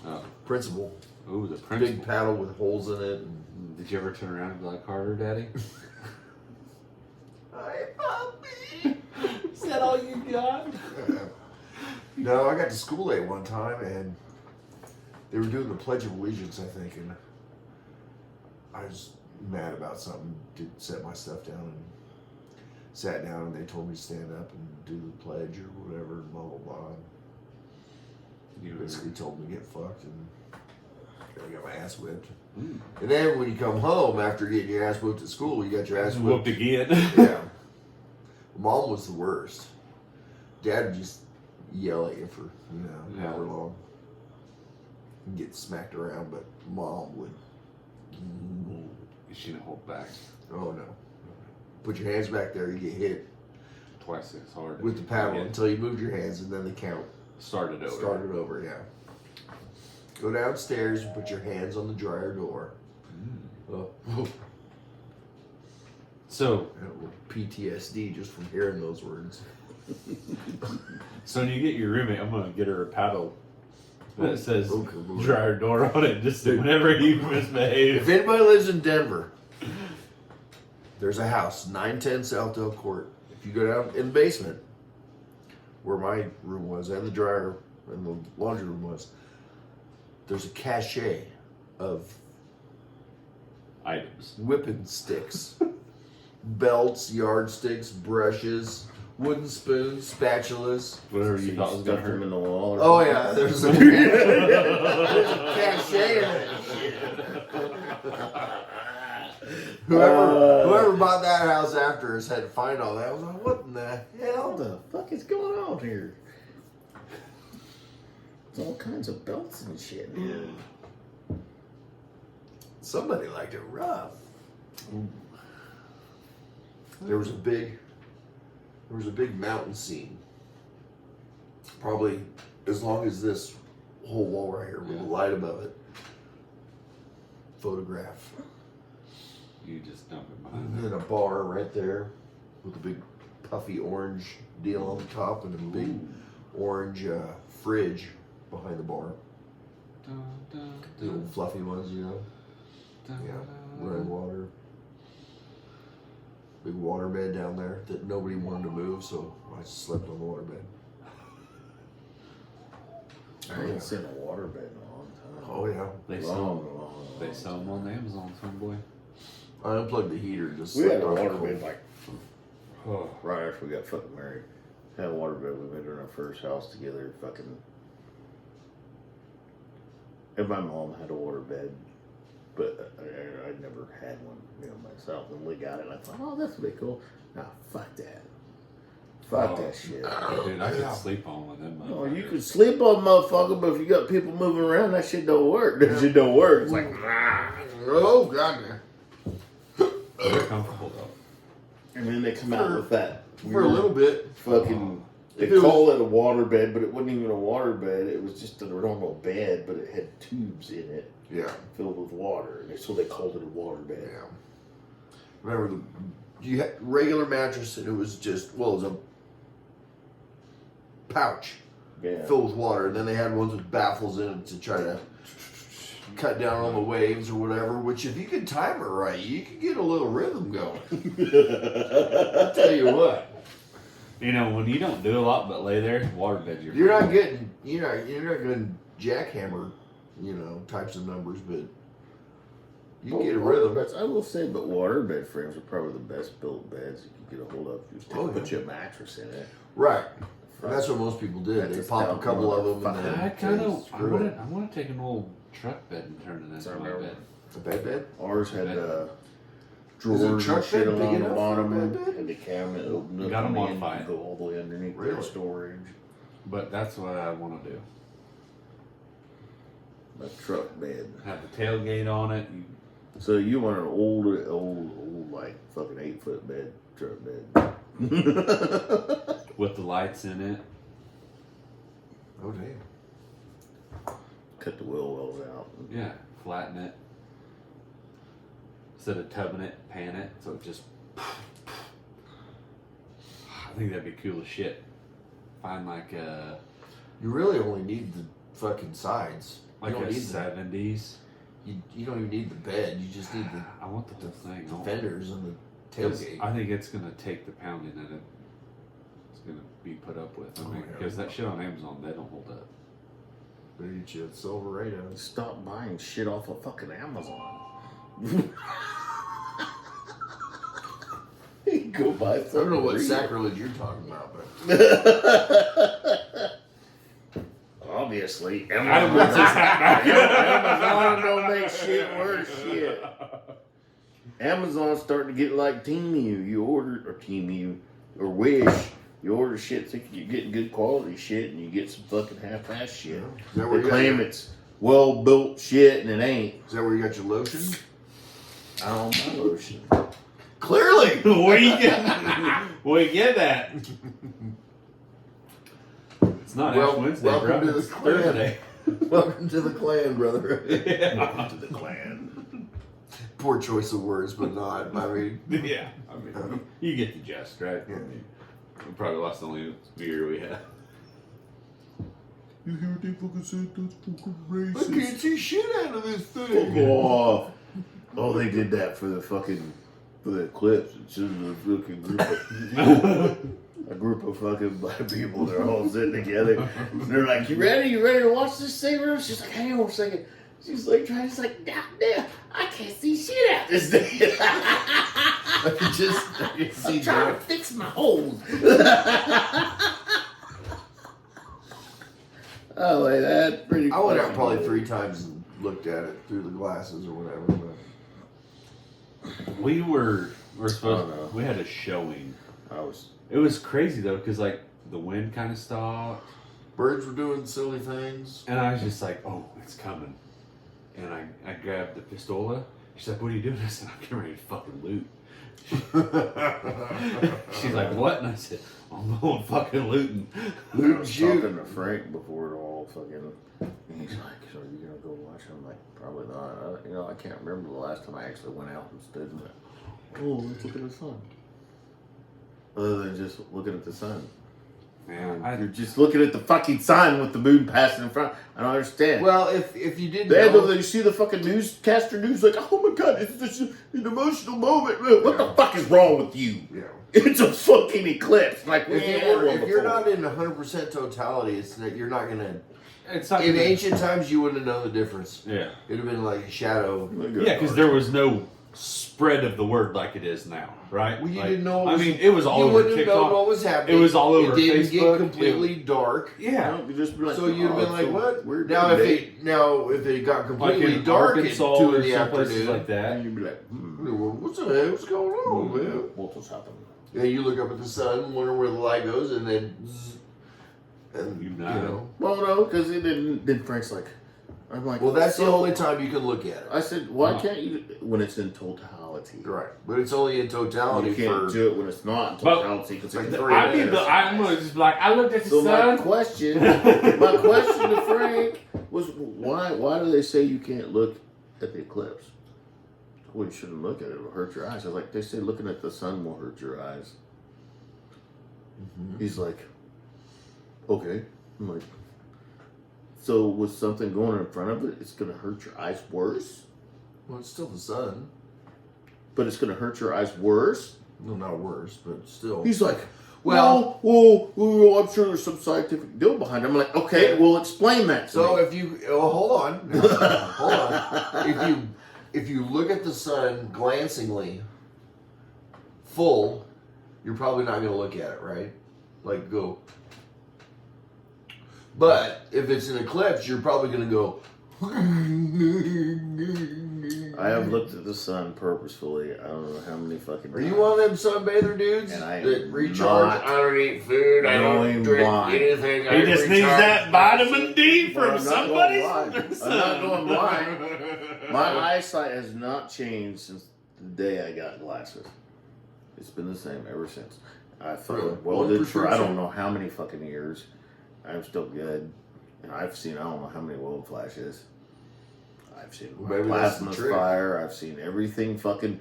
Oh. Principal. Ooh, the Big principal. paddle with holes in it. And, Did you ever turn around and be like, "Carter, Daddy"? hi, puppy. Is that that all you got? No, I got to school late one time, and they were doing the Pledge of Allegiance, I think, and I was mad about something. Did set my stuff down and sat down, and they told me to stand up and do the pledge or whatever, blah blah blah. You Basically told me to get fucked, and I got my ass whipped. Ooh. And then when you come home after getting your ass whipped at school, you got your ass whooped whipped. again. Yeah. Mom was the worst. Dad would just yell at you for, Yeah. however long. And get smacked around, but Mom would. She didn't hold back Oh no. Put your hands back there, you get hit twice as hard. with the paddle Again. until you moved your hands, and then they count. Started over. Started over, yeah. Go downstairs and put your hands on the dryer door. Oh, So, I had a little PTSD just from hearing those words. so when you get your roommate, I'm gonna get her a paddle that says Oh, good Lord. dryer door on it, just so whenever you misbehave. If anybody lives in Denver, there's a house, 910 Southdale Court. If you go down in the basement, where my room was, and the dryer and the laundry room was, there's a cache of Items. whipping sticks, belts, yardsticks, brushes, wooden spoons, spatulas. Whatever you thought was gonna Stuffed him hurt. in the wall. Or Oh something. yeah, there's a, there's a cache in that shit. Whoever bought that house after us had to find all that. I was like, what in the hell? What the fuck is going on here? There's all kinds of belts and shit. Somebody liked it rough. There was a big mountain scene. Probably as long as this whole wall right here with a light above it. Photograph. You just dump it And behind then a bar right there with a big puffy orange deal on the top and a big orange fridge behind the bar. The old fluffy ones, you know. Yeah, running water. Big water bed down there that nobody wanted to move, so I slept on the water bed. I ain't seen a waterbed in a long time. Oh yeah. They sell them on Amazon, some boy. I unplugged the heater. Just We had a slept on the waterbed cold. like right after we got fucking married. Had a waterbed. We lived in our first house together. Fucking. And my mom had a waterbed, but I never had one, myself. And we got it, and I thought, oh, this would be cool. Nah, fuck that. Fuck that shit. Dude, I could Yeah. sleep on one of them. Oh, you can sleep on motherfucker, but if you got people moving around, that shit don't work. That shit don't work. It's like, Oh god. They're comfortable though. and then they come out with that For a little bit. fucking. They If it call it a water bed, but it wasn't even a water bed. It was just a normal bed, but it had tubes in it Yeah. filled with water, and so they called it a water bed. Yeah. Remember you had regular mattress and it was just it was a pouch Yeah. filled with water, and then they had ones with baffles in it to try to cut down on the waves or whatever, which if you could time it right, you could get a little rhythm going. I'll tell you what. You know, when you don't do a lot but lay there, waterbed You're not getting you're not getting jackhammer, types of numbers, but you can get a rhythm. Beds, I will say, but waterbed frames are probably the best built beds you can get a hold of. Just put your mattress in it. Right. And that's what most people did. That's They a pop a stout couple of them and then I kind of, screw it. I want to take an old truck bed and turn it into my bed. A bed? Ours had Bed. drawers and truck shit bed big along the enough for a bottom, bed and bed? the cabinet opened up. You gotta and then modify you it. go all the way underneath Really? the storage. But that's what I want to do. A truck bed. Have the tailgate on it. So you want an old like fucking 8-foot bed, truck bed. With the lights in it. Oh damn. Cut the wheel wells out. Yeah, flatten it. Instead of tubbing it, pan it, so it just. I think that'd be cool as shit. Find like a You really only need the fucking sides. like you don't a need 70s. you don't even need the bed. You just need the I want the whole thing. on. fenders and the 'Cause tailgate. I think it's gonna take the pounding in it. It's gonna be put up with. I Oh, mean, yeah. because that shit on Amazon, they don't hold up. Better get you a Silverado. Stop buying shit off of fucking Amazon. You go buy I don't know what real. sacrilege you're talking about, but Obviously, Adam wants his hat back. Amazon don't make shit worse. Shit. Amazon's starting to get like Temu. You order or Temu or Wish. You order shit thinking you're getting good quality shit, and you get some fucking half-ass shit. is that where They you claim got, it's well-built shit, and it ain't. is that where you got your lotion? I don't buy lotion. Clearly. Where you get? Where you get that? It's not Well, Ash Wednesday, welcome bro. to the It's clan. Thursday. Welcome to the clan, brother. Welcome to the clan. Poor choice of words, but not. I mean, Yeah, I mean, you get the gist, right? Yeah. We probably lost the only beer we had. You hear what they fucking said? That's fucking I racist. can't see shit out of this Fuck thing. off. Oh, they did that for the eclipse. It's just a fucking group of fucking black people. They're all sitting together. They're like, You ready to watch this saber? She's like, hang on a second. She's like, trying to like, goddamn, I can't see shit out this thing. I can see I'm trying to that. fix my holes. Oh, like that's pretty. I went out fucking probably good. 3 times and looked at it through the glasses or whatever. But We're supposed. Oh, no. We had a showing. I was. It was crazy though, because like the wind kind of stopped, birds were doing silly things. and I was just like, "Oh, it's coming!" And I grabbed the pistola. She's like, "What are you doing?" I said, "I'm getting ready to fucking loot." She's like, "What?" And I said, "I'm going fucking looting." I was talking to Frank before it all fucking. And he's like, "So are you gonna go watch?" I'm like, "Probably not." I can't remember the last time I actually went out and stood and went, "Oh, let's look at the sun." Other than just looking at the sun. Man, You're just looking at the fucking sun with the moon passing in front. I don't understand. Well, if you didn't Then know, you see the fucking newscaster news like, oh my god, it's just an emotional moment. What the fuck is wrong with you? you know, It's a fucking eclipse. Like we if, ain't had one if you're before. not in 100% totality, it's that you're not gonna. it's not In gonna- ancient times, you wouldn't have known the difference. Yeah, It'd have been like a shadow. yeah, because there was no spread of the word like it is now, right? Well, you Like, didn't know. I mean, it was all you over wouldn't have known TikTok. what was happening. It was all over It didn't Facebook. get completely dark. Yeah, You just be like, So you'd have been like, "What?" Weird Now, if day. it got like completely in dark at Arkansas 2 or in the some places afternoon, like that. And you'd be like, what's the hell's going on, man? what was happening? Yeah, you look up at the sun, wonder where the light goes, and then, zzz, and You you know. know. Well, no, because it didn't. Then Frank's like, I'm like, Well, that's the so- only time you can look at it. I said, why Huh. can't you when it's in totality? Right, but it's only in totality You can't for. do it when it's not in But- totality because Like it's three I mean, minutes. I'm gonna just be like, I looked at the So my sun. question to Frank was, why do they say you can't look at the eclipse? Well, you shouldn't look at it; it'll hurt your eyes. I was like, they say looking at the sun will hurt your eyes. Mhm. He's like, okay. I'm like, so with something going in front of it, it's gonna hurt your eyes worse. Well, it's still the sun. But it's gonna hurt your eyes worse. No, not worse, but still. He's like, Well- well, I'm sure there's some scientific deal behind it. I'm like, okay, well, explain that to So me. if you hold on, hold on. If you look at the sun glancingly, full, you're probably not going to look at it, right? Like go. But if it's an eclipse, you're probably going to go. I have looked at the sun purposefully. I don't know how many fucking. Are you one of them sunbather dudes And I am that recharge? not. I don't eat food. I don't Going drink blind. anything. I He just needs recharge. that vitamin D Well, from I'm not somebody. going blind. I'm not going blind. My eyesight has not changed since the day I got glasses. It's been the same ever since. I Really? fucking One welded for I prescription? don't know how many fucking years. I'm still good. And I've seen I don't know how many weld flashes. I've seen my Maybe that's the plasma trick. fire. I've seen everything fucking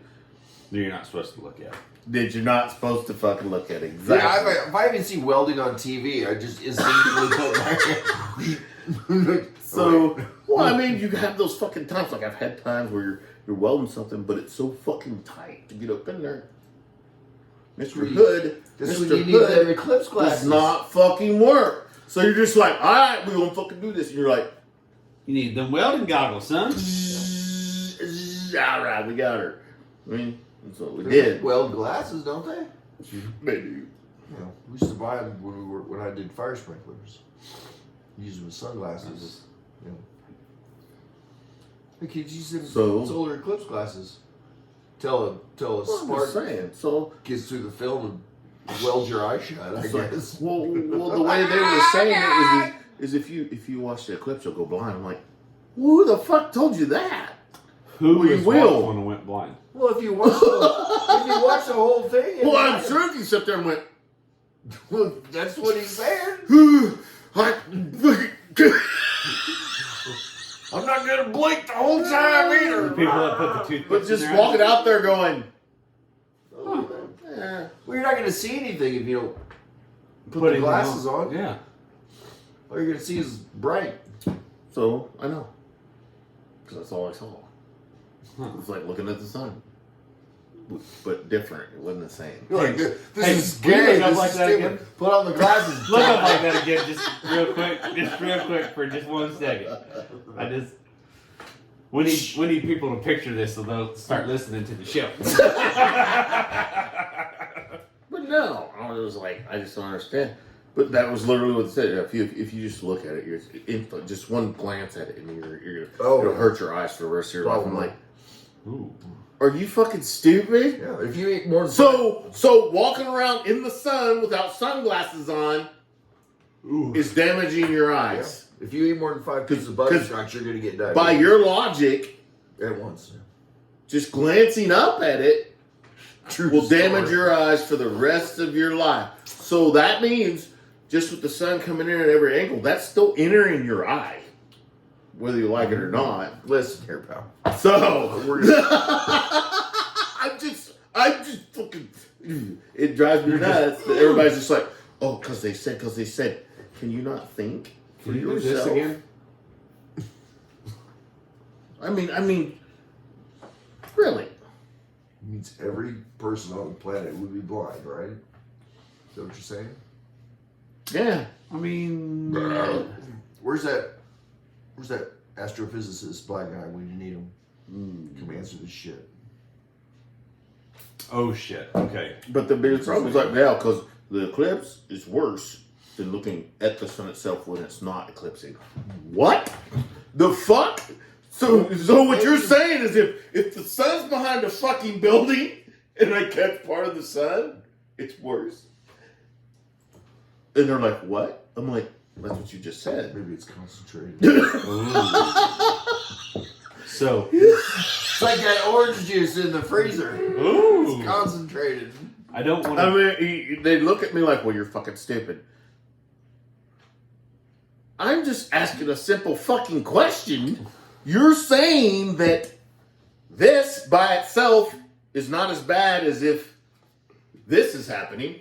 You're not supposed to look at it. that you're not supposed to fucking look at. Yeah, Exactly. if I even see welding on TV, I just instinctively put my hand. So, well, I mean, you have those fucking times. Like I've had times where you're welding something, but it's so fucking tight to get up in there. Mr. Hood, This when Mr. you need them Hood eclipse glasses. does not fucking work. So you're just like, all right, we're gonna fucking do this, and you're like, You need them welding goggles, son. all right, we got her. I mean, that's what we They did. make weld glasses, don't they? Maybe. Yeah, we used to buy them when I did fire sprinklers. Use them as sunglasses. Yeah. Hey kids, use them solar eclipse glasses. Tell a Well, I'm just spark saying. So, gets through the film and welds your eye shut. I guess. well, the way they were saying it is if you watch the eclipse, you'll go blind. I'm like, who the fuck told you that? Who Well, was you will. when I went blind? Well, if you watch the whole thing, Well, I'm sure if you sit there and went, Well, that's what he's saying. I'm not gonna blink the whole time The either. people that put the toothpicks but in just their walking eyes? out there going, Well, you're not gonna see anything if you don't put Putting the them glasses on. Yeah. All you're gonna see is bright. so I know. Because that's all I saw. Huh. It's like looking at the sun. But different. It wasn't the same. You're like, this Hey, is will you scary. look up This like is that stupid. again? Put on the glasses. Look up like that again, just real quick for just 1 second. We need people to picture this so they'll start listening to the show. But no, I was like, I just don't understand. But that was literally what it said. If you just look at it, you're just one glance at it, and it'll hurt your eyes for the rest of your life. I'm like, Ooh. are you fucking stupid? Yeah, if you eat more than So walking around in the sun without sunglasses on Ooh. is damaging your eyes. if you eat more than 5 pieces of butterscotch, you're gonna get diabetes. By your logic, at once. just glancing up at it True will story. damage your eyes for the rest of your life. So that means just with the sun coming in at every angle, that's still entering your eye, whether you like it or not. Listen here, pal. So We're gonna- I'm just fucking. It drives me nuts that everybody's just like, oh, because they said. Can you not think for Can you do yourself? this again? I mean, really? means every person on the planet would be blind, right? Is that what you're saying? Yeah. I mean, Where's that astrophysicist black guy when you need him? Come answer this shit. oh shit. Okay. But the biggest problem is like now because the eclipse is worse than looking at the sun itself when it's not eclipsing. What? The fuck? So what you're saying is if the sun's behind a fucking building and I catch part of the sun, it's worse. And they're like, what? I'm like, that's what you just said. Maybe it's concentrated. So. It's like that orange juice in the freezer. Ooh. It's concentrated. I don't want to. I mean, they look at me like, well, you're fucking stupid. I'm just asking a simple fucking question. You're saying that this by itself is not as bad as if this is happening.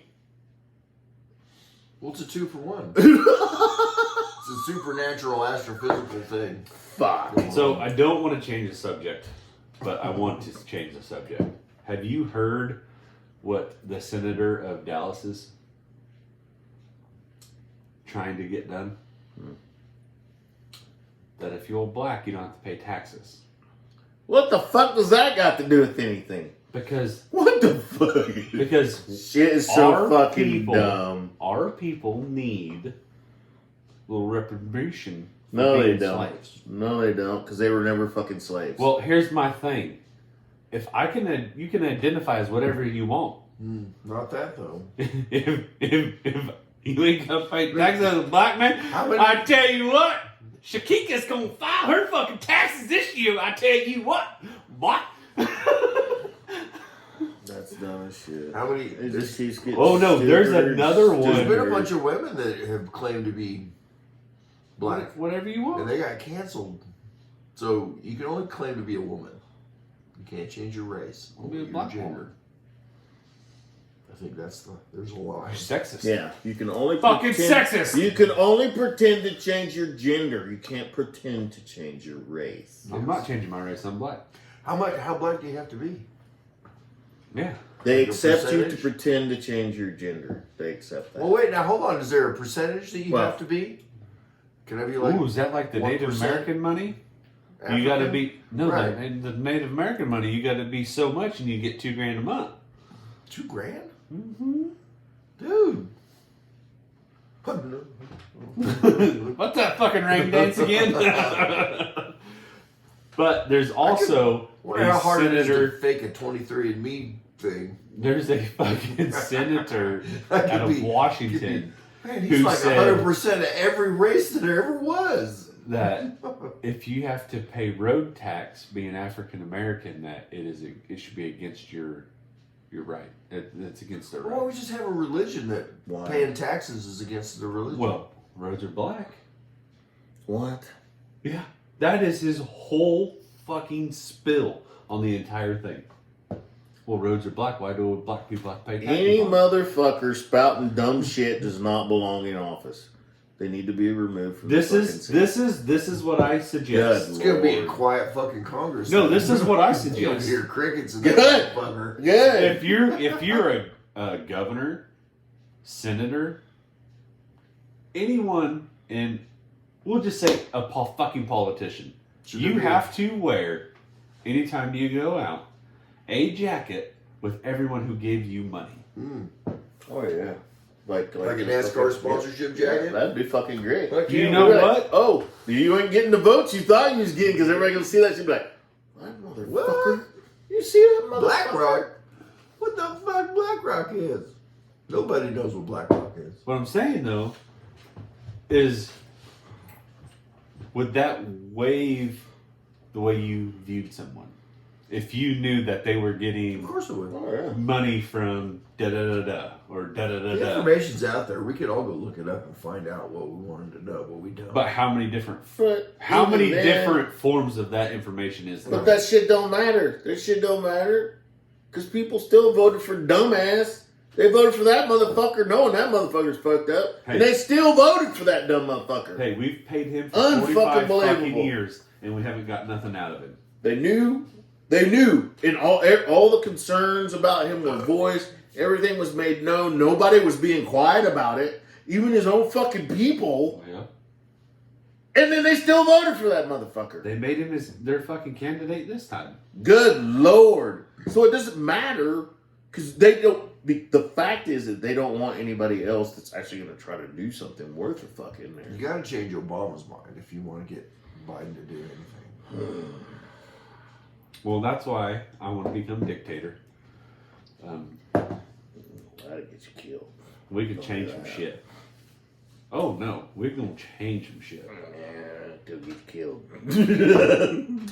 Well, it's a 2-for-1. It's a supernatural astrophysical thing. Fuck. So I don't want to change the subject, but I want to change the subject. Have you heard what the senator of Dallas is trying to get done? That if you're black, you don't have to pay taxes. What the fuck does that got to do with anything? Because What the fuck? Shit is so our fucking people- dumb. our people need a little retribution for No, they being don't. slaves. No, they don't, because they were never fucking slaves. Well, here's my thing. If I can, you can identify as whatever you want. Not that, though. if you ain't gonna pay taxes as a black man, How many- I tell you what, Shakika's gonna file her fucking taxes this year. I tell you what, boy. That's dumb as shit. How many? It just keeps getting Oh, no, there's stupider, another one. There's been a stupider. bunch of women that have claimed to be black, Whatever you and want. they got canceled. So you can only claim to be a woman. You can't change your race, I'll be a only your black gender. woman. I think there's a lie. Sexist. Yeah, you can only Fucking pretend, sexist. You can only pretend to change your gender. You can't pretend to change your race. I'm not changing my race. I'm black. How black do you have to be? Yeah. They Like a accept you to percentage? pretend to change your gender. They accept that. Well, wait, now hold on. Is there a percentage that you Well- have to be? Can I be like Ooh, is that like the 1% Native American money? You got to African? be no, Right. the Native American money. You got to be so much, and you get $2,000 a month. $2,000, Mm-hmm. dude. What's that fucking rain dance again? But there's also Wonder a how hard it is senator. to fake a 23andMe thing. There's a fucking senator That could out of be- Washington Man, he's Who like said- 100% of every race that there ever was. that if you have to pay road tax being African American, that it should be against your right. It's against their Why right. don't we just have a religion that Why? paying taxes is against the religion? Well, roads are black. What? Yeah, that is his whole fucking spill on the entire thing. Well, roads are black. Why do black people have to pay taxes? Any on it? motherfucker spouting dumb shit does not belong in office. They need to be removed from This the is fucking seat. this is what I suggest. it's gonna be a Lord. quiet fucking Congress. No, this is what I You'll suggest. hear crickets and Good. that fucker. Good. If you're a governor, senator, anyone, and we'll just say a fucking politician, Should you there be have to wear anytime you go out a jacket with everyone who gave you money. Oh yeah. Like Like a the NASCAR fucking- sponsorship Yeah, jacket? that'd be fucking great. Heck You yeah. know You'd be what? like, oh, you ain't getting the votes you thought you was getting because everybody gonna see that. She'd be like, that motherfucker. What? You see that motherfucker? BlackRock? What the fuck BlackRock is? Nobody knows what BlackRock is. What I'm saying though is, would that waive the way you viewed someone if you knew that they were Of getting course it would. Oh yeah. money from da da da da or da da da The da? information's out there. We could all go look it up and find out what we wanted to know, but we don't. But how many different But how even many then- different forms of that information is there? But that shit don't matter. That shit don't matter. Because people still voted for dumbass. They voted for that motherfucker knowing that motherfucker's fucked up. Hey. And they still voted for that dumb motherfucker. Hey, we've paid him for Unfucking 45 fucking believable. years, and we haven't got nothing out of him. They knew. And all the concerns about him were voiced. Everything was made known. Nobody was being quiet about it. Even his own fucking people. Yeah, And then they still voted for that motherfucker. they made him their fucking candidate this time. Good Lord. So it doesn't matter because they don't. The fact is that they don't want anybody else that's actually going to try to do something worth a fuck in You there. got to change Obama's mind if you want to get Biden to do anything. Well, that's why I want to become dictator. That'll get you killed. We can change some shit. Oh no, we're gonna change some shit. Yeah, till get killed.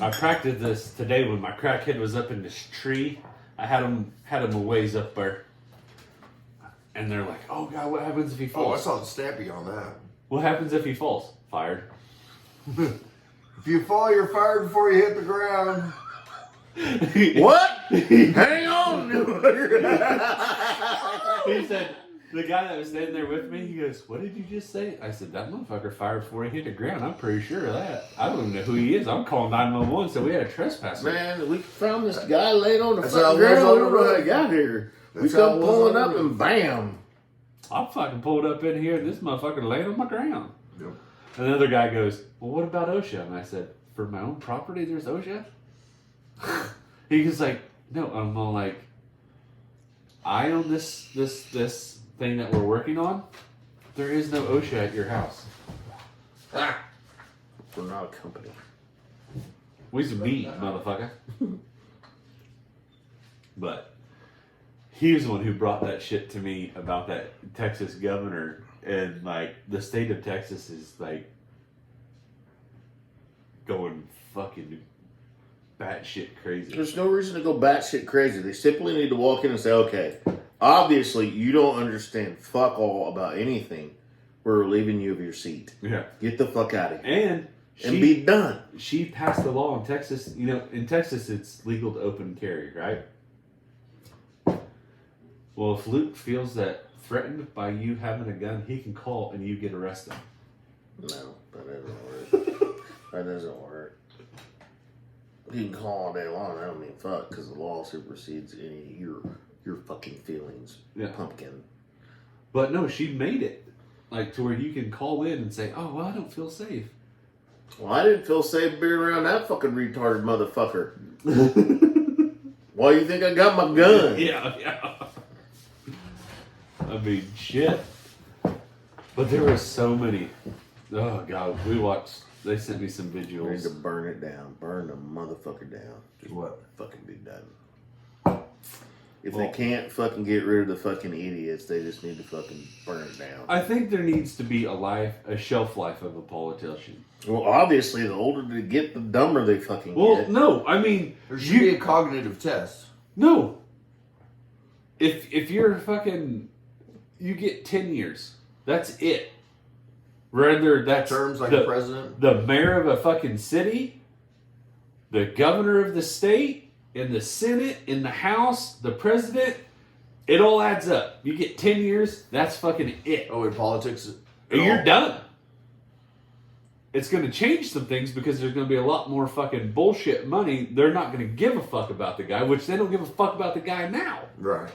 I practiced this today when my crackhead was up in this tree. I had him a ways up there, and they're like, "Oh God, what happens if he Oh, I falls? saw the snappy on that. What happens if he falls? Fired." If you fall, you're fired before you hit the ground. What? Hang on. He said, the guy that was standing there with me, he goes, "What did you just say?" I said, "That motherfucker fired before he hit the ground. I'm pretty sure of that. I don't even know who he is. I'm calling 911, so we had a trespasser." Man, we found this guy laying on the That's how fucking it was ground. on We the don't know how road. he got here. We That's how come it was pulling on up the road. and bam. I fucking pulled up in here and this motherfucker laying on my ground. Yep. Another guy goes, "Well, what about OSHA?" And I said, "For my own property, there's OSHA?" He was like, "No." I'm all like, "I own this thing that we're working on. There is no OSHA at your house. We're not a company. We's a meat, motherfucker." But he was the one who brought that shit to me about that Texas governor, and like the state of Texas is like going fucking batshit crazy. There's no reason to go batshit crazy. They simply need to walk in and say, okay, obviously you don't understand fuck all about anything. We're relieving you of your seat. Yeah, Get the fuck out of here. and Be done. she passed the law in Texas. You know, in Texas it's legal to open carry, right? Well, if Luke feels that threatened by you having a gun, he can call and you get arrested. No, that doesn't work. That doesn't work. You can call all day long. I don't mean fuck because the law supersedes any your fucking feelings, Yeah. pumpkin. But no, she made it like to where you can call in and say, "Oh, well, I don't feel safe." Well, I didn't feel safe being around that fucking retarded motherfucker. Why do you think I got my gun? Yeah. I mean, shit. But there were so many. Oh God, we watched. They sent me some We need visuals. to burn it down. Burn the motherfucker down. Do what? Fucking be done. If they can't fucking get rid of the fucking idiots, they just need to fucking burn it down. I think there needs to be a shelf life of a politician. Well, obviously, the older they get, the dumber they fucking Well, get. no, I mean, There should be a cognitive test. no. If you're fucking, you get 10 years. That's it. Whether that's Terms like the, the president. the mayor of a fucking city, the governor of the state, in the Senate, in the House, the president, it all adds up. You get 10 years, that's fucking it. Oh, in politics. And you're done. It's going to change some things because there's going to be a lot more fucking bullshit money. They're not going to give a fuck about the guy, which they don't give a fuck about the guy now. Right.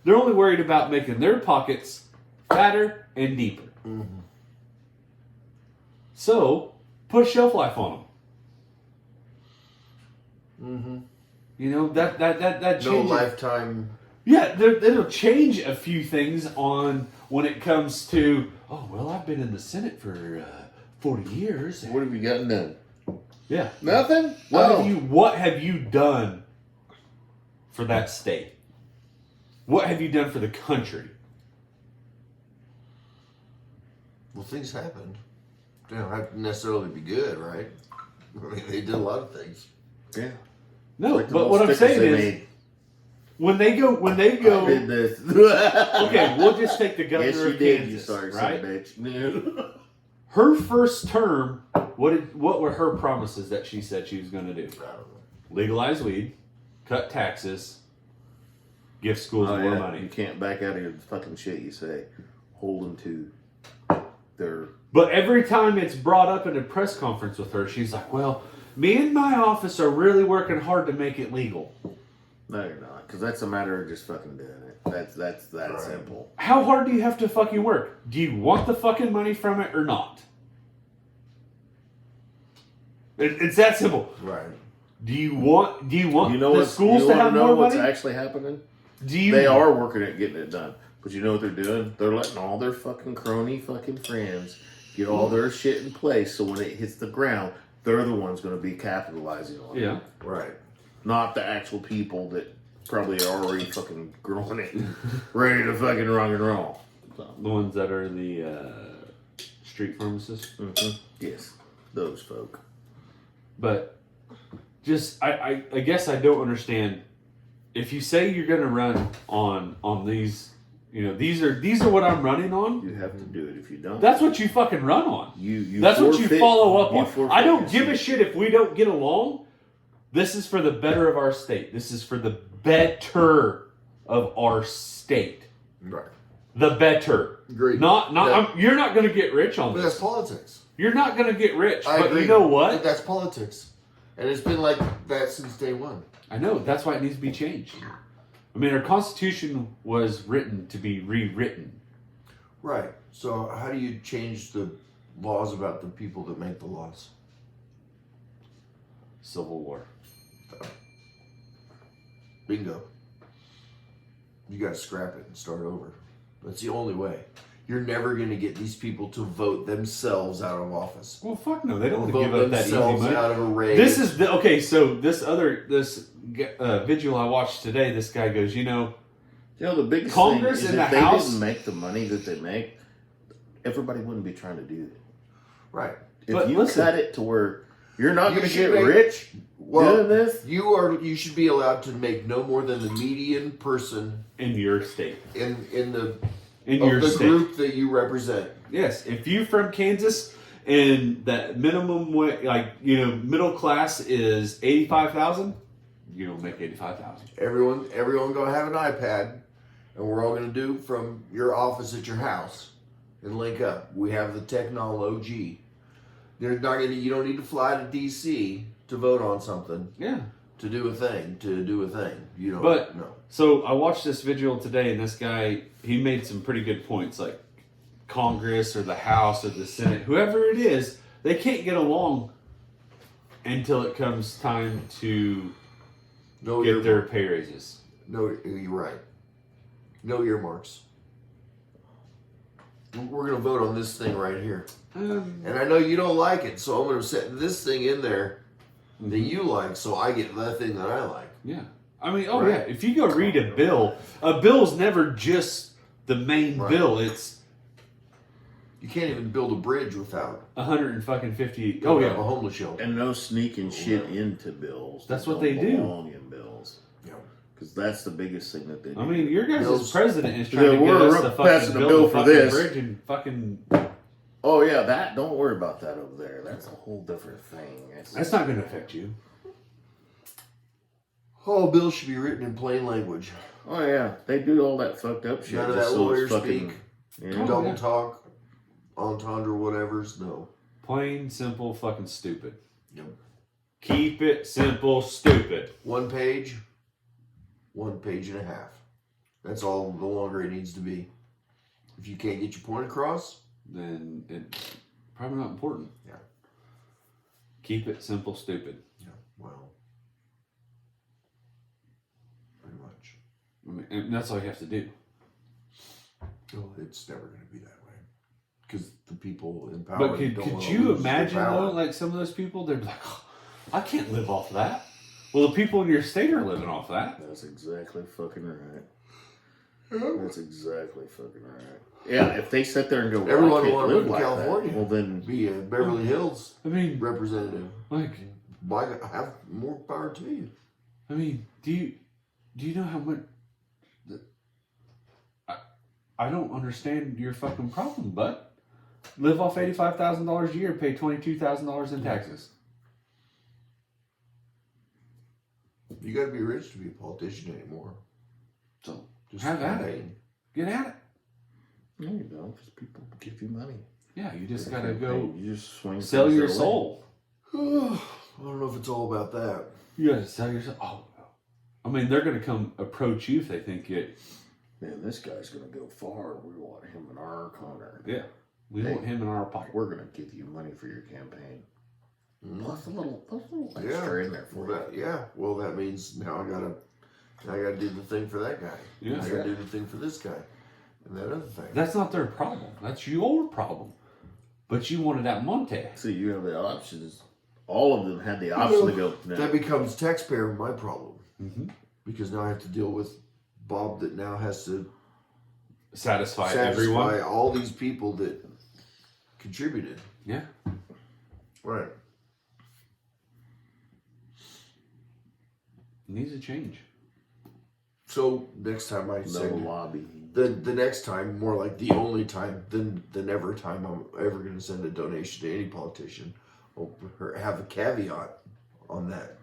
They're only worried about making their pockets fatter and deeper. Mm-hmm. So, put shelf life on them. Mm-hmm. You know, that changes. No lifetime. Yeah, it'll change a few things on when it comes to, oh, well, I've been in the Senate for 40 years. What have you gotten done? Yeah. Nothing? What have you done for that state? What have you done for the country? Well, things happened. They don't have to necessarily be good, right? I mean, they did a lot of things. Yeah. No, Like the but little what I'm stickers saying they is, made. when they go, I did this. okay, we'll just take the governor Yes, you of did, Kansas, you sorry right? son of a bitch. Her first term, what were her promises that she said she was going to do? I don't know. Legalize weed, cut taxes, give schools Oh, more yeah. money. You can't back out of your fucking shit you say. Hold them to their... But every time it's brought up in a press conference with her, she's like, well, me and my office are really working hard to make it legal. No, you're not. Because that's a matter of just fucking doing it. That's that Right. simple. How hard do you have to fucking work? Do you want the fucking money from it or not? It's that simple. Right. Do you want You know the what? schools you to wanna have know more what's money? actually happening? Do you? They are working at getting it done. But you know what they're doing? They're letting all their fucking crony fucking friends get all their shit in place so when it hits the ground, they're the ones going to be capitalizing on it. Yeah. Right. Not the actual people that probably are already fucking growing it ready to fucking rock and roll. So, The ones that are the street pharmacists. yes, those folk. But just I guess I don't understand. If you say you're gonna run on these, you know, these are what I'm running on. You have to do it. If you don't, That's what you fucking run on. you That's what you forfeit- follow up you on. forfeit I don't your give a seat. shit if we don't get along. This is for the better of our state. This is for the better of our state. Right. The better. Agreed. Not. Yeah. You're not going to get rich on But that's this. politics. You're not going to get rich. I But agree. you know what? That's politics. And it's been like that since day one. I know. That's why it needs to be changed. I mean, our Constitution was written to be rewritten. Right. So how do you change the laws about the people that make the laws? Civil War. Bingo. You got to scrap it and start over. That's the only way. You're never going to get these people to vote themselves out of office. Well, fuck no. They don't Or want to give vote up that easy themselves money. out of a raise. This is the okay. So this vigil I watched today, this guy goes, you know, You know, the biggest Congress thing is and if the they House- didn't make the money that they make, everybody wouldn't be trying to do that. right. If But you listen- cut it to where you're not You going to should get make- rich Well, doing this, you should be allowed to make no more than the median person in your state, in the in of your the state. group that you represent. Yes, if you're from Kansas and that minimum, middle class is 85,000, you don't make 85,000. Everyone gonna have an iPad, and we're all gonna do from your office at your house and link up. We have the technology. There's not gonna. You don't need to fly to DC to vote on something. Yeah, to do a thing. You don't. But- no. So I watched this video today, and this guy, he made some pretty good points. Like Congress or the House or the Senate, whoever it is, they can't get along until it comes time to No, get their pay raises. No, you're right. No earmarks. We're gonna vote on this thing right here, and I know you don't like it, so I'm gonna set this thing in there that you like, so I get the thing that I like. Yeah. I mean, oh Right. yeah. If you go read a bill's never just the main Right. bill. It's You can't even build a bridge without 150. Oh building yeah. up a homeless shelter. And no sneaking shit into bills. That's that what they don't do. belong in bills. Yeah. Because that's the biggest thing that they do. I mean, your guys' Bills. president is trying Yeah, to get we're us to passing fucking a build bill a for fucking this. bridge and fucking. Oh yeah, that. Don't worry about that over there. That's a whole different thing. That's not going to affect you. All bills should be written in plain language. Oh yeah, they do all that fucked up shit. None of just that so lawyer it's fucking. speak. Yeah. Oh, Double yeah. talk, entendre, whatever's. No. Plain, simple, fucking stupid. Yep. Keep it simple, stupid. 1 page, 1 page and a half. That's all the longer it needs to be. If you can't get your point across, Then it's probably not important. Yeah. Keep it simple, stupid. yeah, well, pretty much. I mean, and that's all you have to do. Well, it's never going to be that way. Because the people in power But don't could wanna you lose their imagine power. though, like some of those people, they'd be like, oh, I can't live off that. Well, the people in your state are living off that. That's exactly fucking right. That's exactly fucking right. Yeah, if they sit there and go, well, Everyone I can't wanna live move to like California. That, well then, Be a Beverly Hills I mean, representative. like, Have more power to you. I mean, do you know how much? I don't understand your fucking problem, bud. Live off $85,000 a year, pay $22,000 in taxes. You got to be rich to be a politician anymore. So Just have at it. campaign. Get at it. no, you don't, because people give you money. Yeah, you just gotta go You just swing. sell things your their way. soul. I don't know if it's all about that. You gotta sell your soul. Oh, I mean, they're gonna come approach you if they think it. Man, this guy's gonna go far. We want him in our corner. Yeah, we Hey. want him in our pocket. We're gonna give you money for your campaign. Mm. Plus a little extra Yeah. in there for Well, you. well, that means now I gotta do the thing for that guy. Yeah. I gotta do the thing for this guy, and that other thing. That's not their problem. That's your problem. But you wanted that Monte. See, you have the options. All of them had the option to go. No. That becomes taxpayer my problem Mm-hmm. because now I have to deal with Bob that now has to Satisfy satisfy everyone. all these people that contributed. Yeah. Right. Needs a change. So next time I No send lobby. the next time, more like the only time, than every time I'm ever going to send a donation to any politician, I'll have a caveat on that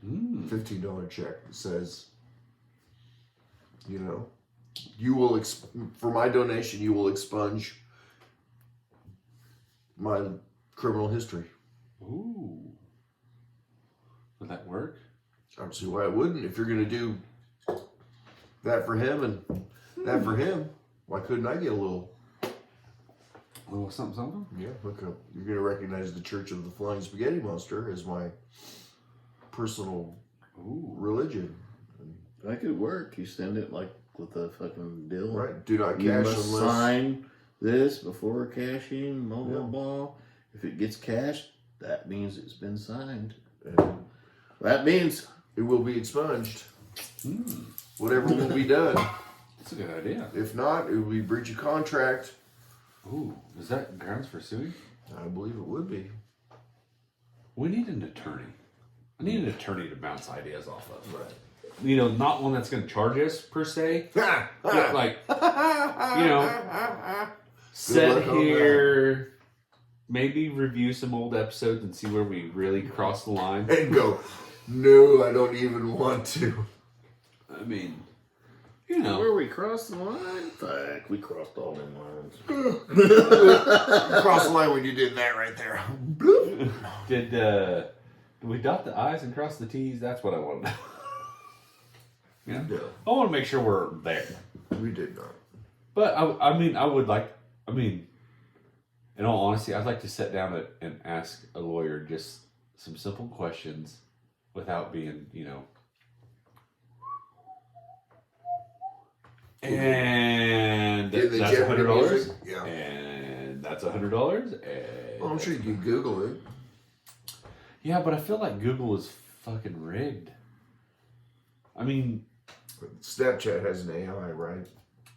$15 check that says, you know, you will for my donation, you will expunge my criminal history. Ooh. Would that work? I don't see why it wouldn't. If you're going to do that for him and that for him, why couldn't I get a little? A little something, something? Yeah, look up. You're going to recognize the Church of the Flying Spaghetti Monster as my personal Ooh. religion. That could work. You send it like with a fucking deal. Right. Do not You cash must unless. sign this before cashing. Blah blah Yeah. blah. If it gets cashed, that means it's been signed. And That means it will be expunged. Mm. Whatever will be done. That's a good idea. If not, it will be breach of contract. Ooh. Is that grounds for suing? I believe it would be. We need an attorney. I need an attorney to bounce ideas off of. Right. You know, not one that's going to charge us per se. But like, you know, sit luck on here, maybe review some old episodes and see where we really cross the line. And go, no, I don't even want to. I mean, you know, where we crossed the line. Fuck, we crossed all them lines. You crossed the line when you did that right there. did we dot the I's and cross the T's? That's what I want to know. Yeah. No, I want to make sure we're there. we did not. But I mean, I would like. I mean, in all honesty, I'd like to sit down and ask a lawyer just some simple questions, without being, And Get the that's Jeopardy $100. music? Yeah. And that's $100. Well, I'm sure you can Google it. Yeah, but I feel like Google is fucking rigged. I mean, Snapchat has an AI, right?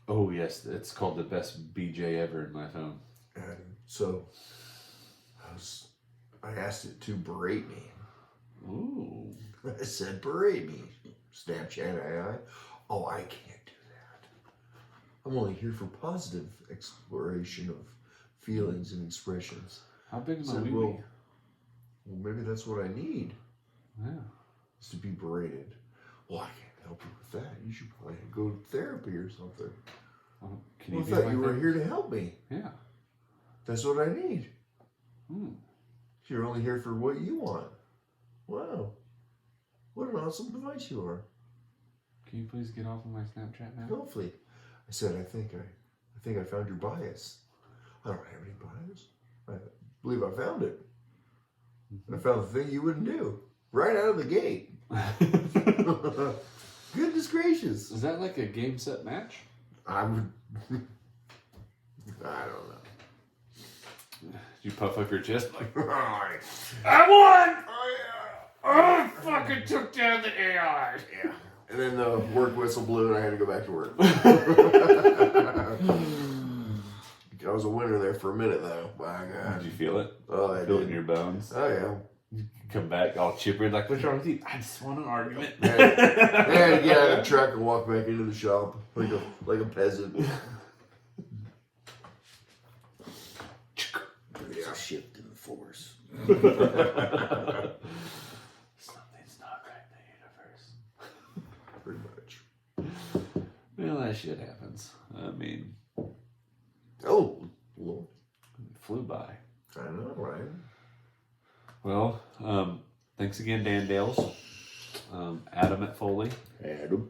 oh yes, it's called the best BJ ever in my phone. And so I asked it to berate me. Ooh. I said, berate me, Snapchat AI. Oh, I can't do that. I'm only here for positive exploration of feelings and expressions. How big is I my said, wee well, maybe that's what I need, Yeah. is to be berated. Well, I can't help you with that. You should probably go to therapy or something. Can Well, I be thought my you were therapist? here to help me. Yeah. That's what I need. Hmm. You're only here for what you want. Wow. What an awesome device you are. Can you please get off of my Snapchat now? Hopefully. I said, I think I found your bias. I don't have any bias. I believe I found it. I found the thing you wouldn't do. Right out of the gate. Goodness gracious. Is that like a game set match? I would I don't know. Did you puff up your chest like, I I won! Oh yeah. I fucking took down the AI. Yeah. And then the work whistle blew and I had to go back to work. I was a winner there for a minute though. My God. Did you feel it? Oh, I Feel it in did. your bones? Oh yeah. You come back all chipper, like, what's wrong with you? I just want an argument. I had to get out of the truck and walk back into the shop like a peasant. There's a shift in the force. Something's not right in the universe. Pretty much. Well, that shit happens. I mean, Oh, Lord. it flew by. I know, right? Well, thanks again, Dan Dales, Adam at Foley, Adam,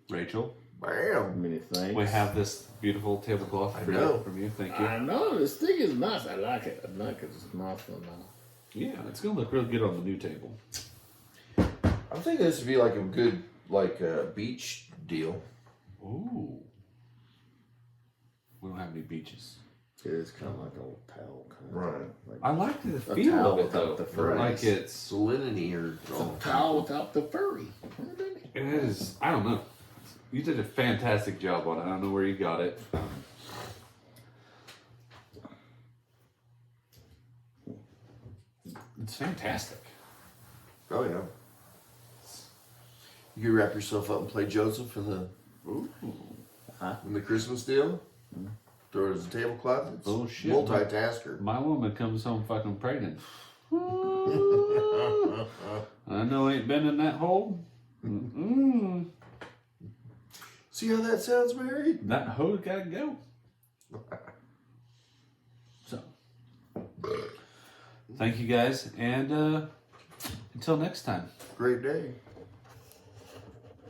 Rachel. Bam. many thanks. We have this beautiful tablecloth I for know. you, from you. Thank you. I know, this thing is nice. I like it. I like it. It's nice one now. Yeah, it's gonna look real good on the new table. I'm thinking this would be like a good, beach deal. Ooh. We don't have any beaches. It is kind of like an old towel. Kind of Right. thing. Like I like the A feel towel of it without though. the fur. Like it's Salinity or a towel without the furry. it is. I don't know. You did a fantastic job on it. I don't know where you got it. It's fantastic. Oh yeah. You could wrap yourself up and play Joseph in the Christmas deal. Throw it as a tablecloth. It's Oh, shit. multitasker. My woman comes home fucking pregnant. I know ain't been in that hole. Mm-mm. See how that sounds, Mary? That hoe gotta go. So, thank you guys, and until next time. Great day.